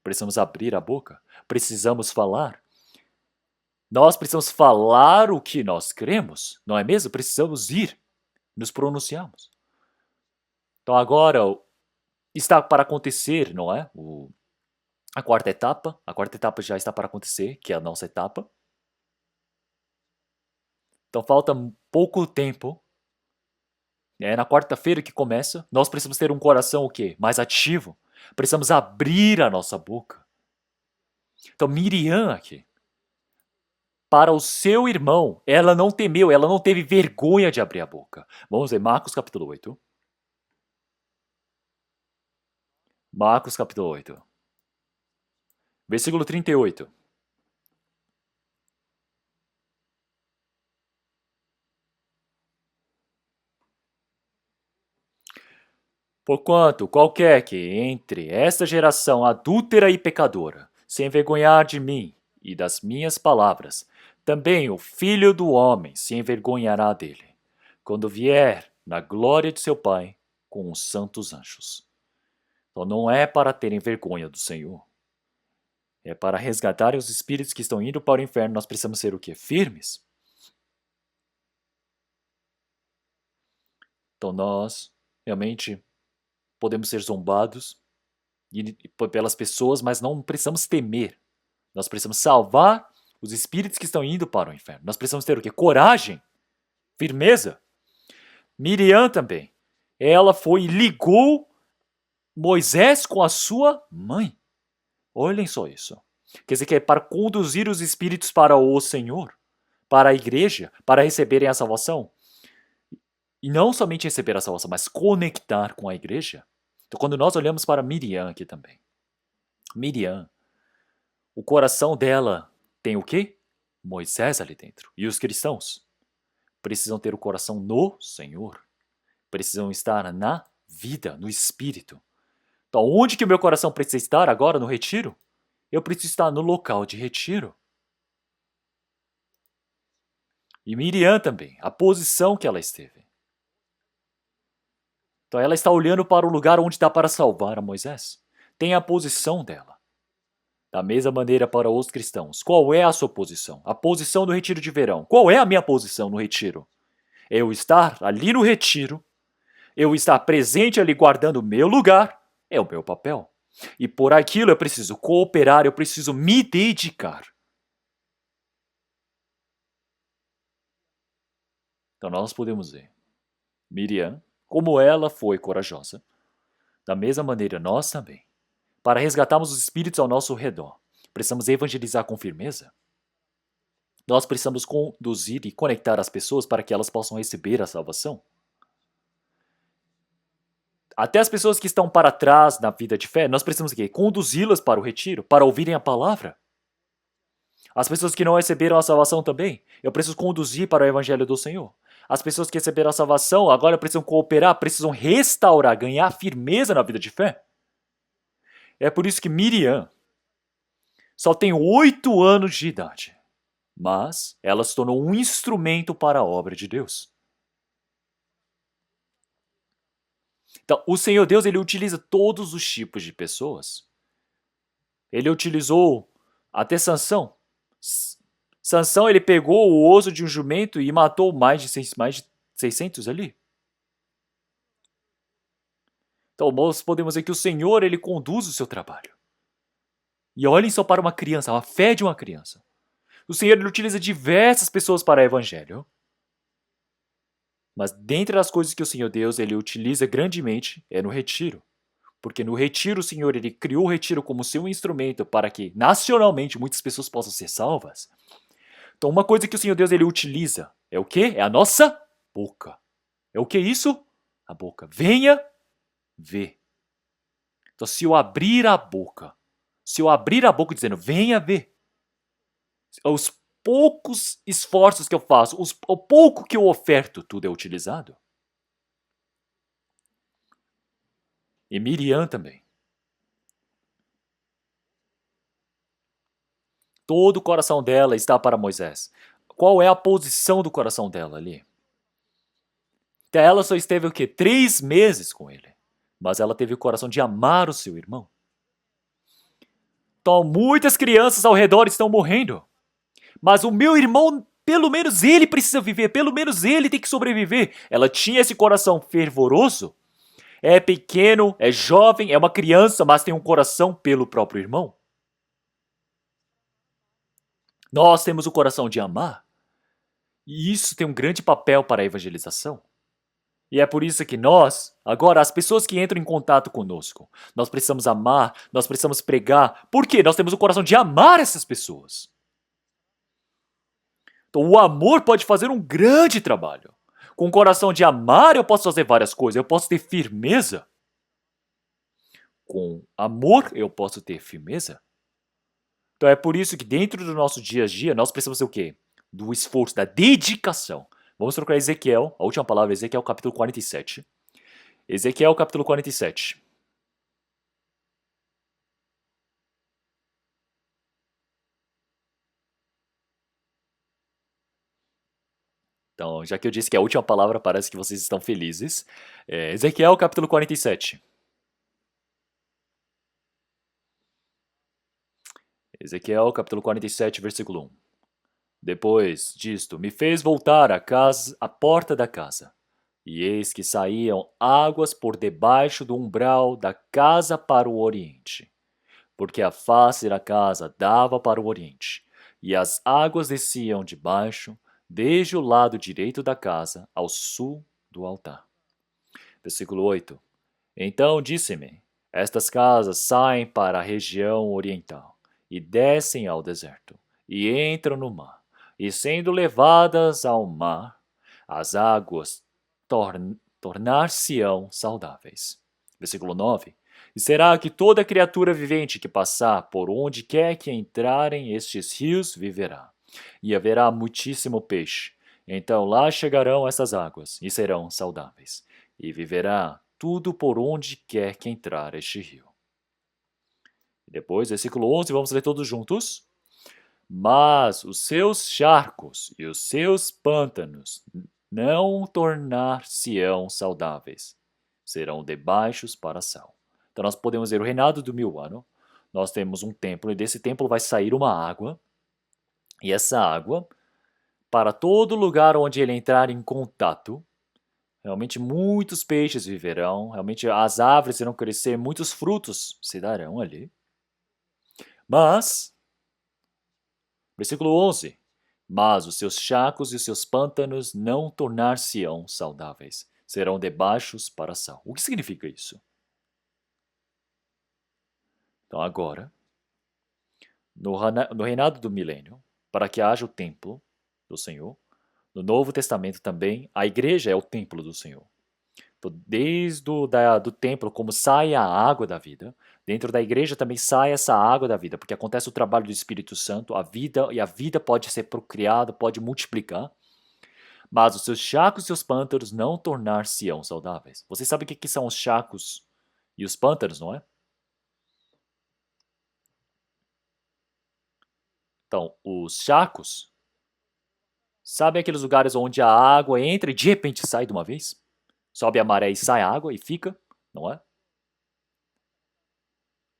Precisamos abrir a boca. Precisamos falar. Nós precisamos falar o que nós cremos, não é mesmo? Precisamos ir, nos pronunciarmos. Então agora está para acontecer, não é? A quarta etapa. A quarta etapa já está para acontecer, que é a nossa etapa. Então falta pouco tempo. É na quarta-feira que começa. Nós precisamos ter um coração o quê? Mais ativo. Precisamos abrir a nossa boca. Então Miriam aqui, para o seu irmão, ela não temeu, ela não teve vergonha de abrir a boca. Vamos ver Marcos capítulo 8. Marcos capítulo 8. Versículo 38. Porquanto qualquer que entre esta geração adúltera e pecadora, se envergonhar de mim e das minhas palavras, também o Filho do Homem se envergonhará dele, quando vier na glória de seu Pai com os santos anjos. Então não é para terem vergonha do Senhor. É para resgatar os espíritos que estão indo para o inferno. Nós precisamos ser o quê? Firmes. Então nós realmente podemos ser zombados pelas pessoas, mas não precisamos temer. Nós precisamos salvar Os espíritos que estão indo para o inferno. Nós precisamos ter o quê? Coragem, firmeza. Miriam também. Ela foi e ligou Moisés com a sua mãe. Olhem só isso. Quer dizer que é para conduzir os espíritos para o Senhor, para a igreja, para receberem a salvação. E não somente receber a salvação, mas conectar com a igreja. Então, quando nós olhamos para Miriam aqui também. Miriam, o coração dela tem o quê? Moisés ali dentro. E os cristãos precisam ter o coração no Senhor. Precisam estar na vida, no Espírito. Então, onde que o meu coração precisa estar agora no retiro? Eu preciso estar no local de retiro. E Miriam também, a posição que ela esteve. Então, ela está olhando para o lugar onde dá para salvar a Moisés. Tem a posição dela. Da mesma maneira para os cristãos. Qual é a sua posição? A posição do retiro de verão. Qual é a minha posição no retiro? Eu estar ali no retiro, eu estar presente ali guardando o meu lugar, é o meu papel. E por aquilo eu preciso cooperar, eu preciso me dedicar. Então nós podemos ver Miriam, como ela foi corajosa, da mesma maneira nós também. Para resgatarmos os espíritos ao nosso redor, precisamos evangelizar com firmeza. Nós precisamos conduzir e conectar as pessoas para que elas possam receber a salvação. Até as pessoas que estão para trás na vida de fé, nós precisamos conduzi-las para o retiro, para ouvirem a palavra. As pessoas que não receberam a salvação também, eu preciso conduzir para o evangelho do Senhor. As pessoas que receberam a salvação agora precisam cooperar, precisam restaurar, ganhar firmeza na vida de fé. É por isso que Miriam só tem 8 anos de idade, mas ela se tornou um instrumento para a obra de Deus. Então, o Senhor Deus, ele utiliza todos os tipos de pessoas. Ele utilizou até Sansão. Sansão, ele pegou o osso de um jumento e matou mais de 600 ali. Então, nós podemos ver que o Senhor, ele conduz o seu trabalho. E olhem só para uma criança, a fé de uma criança. O Senhor, ele utiliza diversas pessoas para o evangelho. Mas dentre as coisas que o Senhor Deus, ele utiliza grandemente, é no retiro. Porque no retiro o Senhor, ele criou o retiro como seu instrumento para que, nacionalmente, muitas pessoas possam ser salvas. Então, uma coisa que o Senhor Deus, ele utiliza é o quê? É a nossa boca. É o que isso? A boca. Venha ver. Então, se eu abrir a boca dizendo, venha ver, os poucos esforços que eu faço, o pouco que eu oferto, tudo é utilizado. E Miriam também. Todo o coração dela está para Moisés. Qual é a posição do coração dela ali? Então, ela só esteve o quê? 3 meses com ele. Mas ela teve o coração de amar o seu irmão. Então, muitas crianças ao redor estão morrendo. Mas o meu irmão, pelo menos ele precisa viver, pelo menos ele tem que sobreviver. Ela tinha esse coração fervoroso. É pequeno, é jovem, é uma criança, mas tem um coração pelo próprio irmão. Nós temos o coração de amar. E isso tem um grande papel para a evangelização. E é por isso que nós, agora, as pessoas que entram em contato conosco, nós precisamos amar, nós precisamos pregar. Por quê? Nós temos o coração de amar essas pessoas. Então, o amor pode fazer um grande trabalho. Com o coração de amar, eu posso fazer várias coisas. Eu posso ter firmeza. Com amor, eu posso ter firmeza. Então, é por isso que dentro do nosso dia a dia, nós precisamos ter o quê? Do esforço, da dedicação. Vamos trocar Ezequiel, a última palavra, Ezequiel capítulo 47. Ezequiel capítulo 47. Então, já que eu disse que é a última palavra, parece que vocês estão felizes. Ezequiel capítulo 47. Ezequiel capítulo 47, versículo 1. Depois disto, me fez voltar à porta da casa, e eis que saíam águas por debaixo do umbral da casa para o oriente, porque a face da casa dava para o oriente. e as águas desciam de baixo, desde o lado direito da casa ao sul do altar. Versículo 8. Então disse-me: estas casas saem para a região oriental e descem ao deserto e entram no mar, e sendo levadas ao mar, as águas tornar-se-ão saudáveis. Versículo 9. E será que toda criatura vivente que passar por onde quer que entrarem estes rios viverá, e haverá muitíssimo peixe. Então lá chegarão essas águas e serão saudáveis, e viverá tudo por onde quer que entrar este rio. Depois, versículo 11, vamos ler todos juntos. Mas os seus charcos e os seus pântanos não tornar-se-ão saudáveis, serão debaixos para sal. Então nós podemos ver o reinado do 1000 anos. Nós temos um templo e desse templo vai sair uma água. E essa água, para todo lugar onde ele entrar em contato, realmente muitos peixes viverão, realmente as árvores irão crescer, muitos frutos se darão ali. Mas, versículo 11, mas os seus charcos e os seus pântanos não tornar-se-ão saudáveis, serão debaixos para sal. O que significa isso? Então agora, no reinado do milênio, para que haja o templo do Senhor, no Novo Testamento também, a igreja é o templo do Senhor. Então, desde do templo, como sai a água da vida, dentro da igreja também sai essa água da vida, porque acontece o trabalho do Espírito Santo, a vida pode ser procriada, pode multiplicar, mas os seus charcos e seus pântanos não tornar-se-ão saudáveis. Você sabe o que são os charcos e os pântanos, não é? Então, os charcos, sabe aqueles lugares onde a água entra e de repente sai de uma vez? Sobe a maré e sai a água e fica, não é?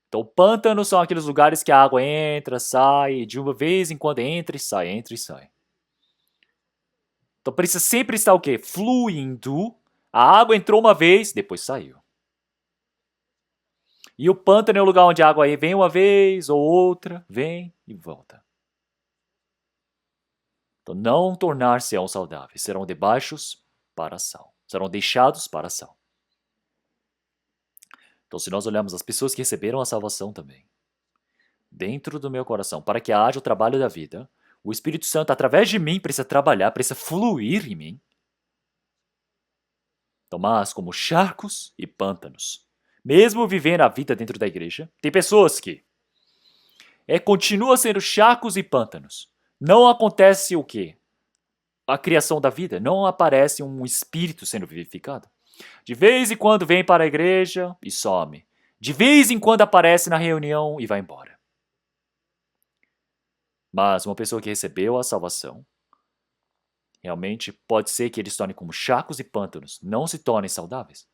Então, pântanos são aqueles lugares que a água entra, sai, de uma vez em quando entra e sai, entra e sai. Então, precisa sempre estar o quê? Fluindo. A água entrou uma vez, depois saiu. E o pântano é o lugar onde a água vem uma vez ou outra, vem e volta. Então, não tornar-se-ão saudáveis, serão debaixos para sal. Serão deixados para sal. Então, se nós olharmos as pessoas que receberam a salvação também, dentro do meu coração, para que haja o trabalho da vida, o Espírito Santo, através de mim, precisa trabalhar, precisa fluir em mim. Então, mas como charcos e pântanos, mesmo vivendo a vida dentro da igreja, tem pessoas que continua sendo charcos e pântanos. Não acontece o quê? A criação da vida, não aparece um espírito sendo vivificado. De vez em quando vem para a igreja e some. De vez em quando aparece na reunião e vai embora. Mas uma pessoa que recebeu a salvação, realmente pode ser que eles se tornem como charcos e pântanos, não se tornem saudáveis.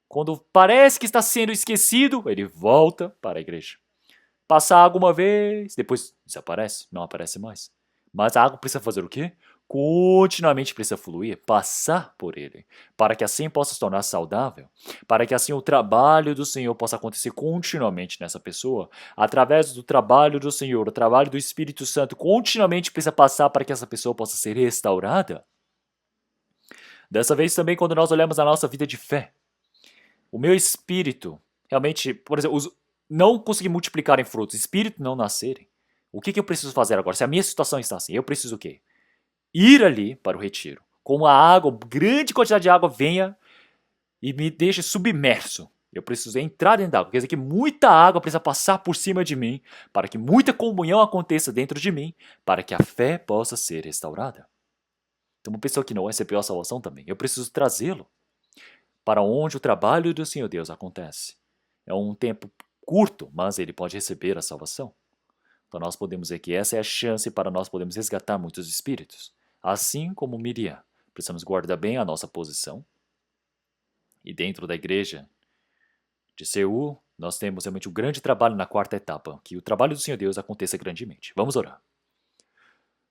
Quando parece que está sendo esquecido, ele volta para a igreja. Passa água uma vez, depois desaparece, não aparece mais. Mas a água precisa fazer o quê? Continuamente precisa fluir, passar por ele, para que assim possa se tornar saudável, para que assim o trabalho do Senhor possa acontecer continuamente nessa pessoa, através do trabalho do Senhor, o trabalho do Espírito Santo continuamente precisa passar para que essa pessoa possa ser restaurada. Dessa vez também quando nós olhamos a nossa vida de fé, o meu espírito, realmente, por exemplo, não conseguir multiplicar em frutos, espírito não nascerem, o que eu preciso fazer agora? Se a minha situação está assim, eu preciso o quê? Ir ali para o retiro. Como a água, grande quantidade de água venha e me deixe submerso. Eu preciso entrar dentro da água. Quer dizer que muita água precisa passar por cima de mim para que muita comunhão aconteça dentro de mim, para que a fé possa ser restaurada. Então, uma pessoa que não recebeu a salvação também, eu preciso trazê-lo para onde o trabalho do Senhor Deus acontece. É um tempo curto, mas ele pode receber a salvação. Então nós podemos ver que essa é a chance para nós podermos resgatar muitos espíritos. Assim como Miriam, precisamos guardar bem a nossa posição. E dentro da igreja de Seul, nós temos realmente um grande trabalho na quarta etapa, que o trabalho do Senhor Deus aconteça grandemente. Vamos orar.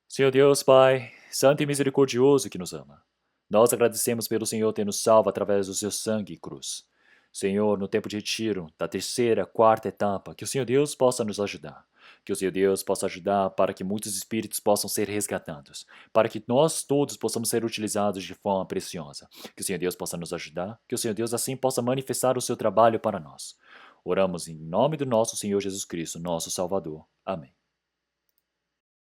Senhor Deus, Pai, santo e misericordioso que nos ama, nós agradecemos pelo Senhor ter nos salvo através do seu sangue e cruz. Senhor, no tempo de retiro, da terceira, quarta etapa, que o Senhor Deus possa nos ajudar. Que o Senhor Deus possa ajudar para que muitos espíritos possam ser resgatados, para que nós todos possamos ser utilizados de forma preciosa. Que o Senhor Deus possa nos ajudar, que o Senhor Deus assim possa manifestar o seu trabalho para nós. Oramos em nome do nosso Senhor Jesus Cristo, nosso Salvador. Amém.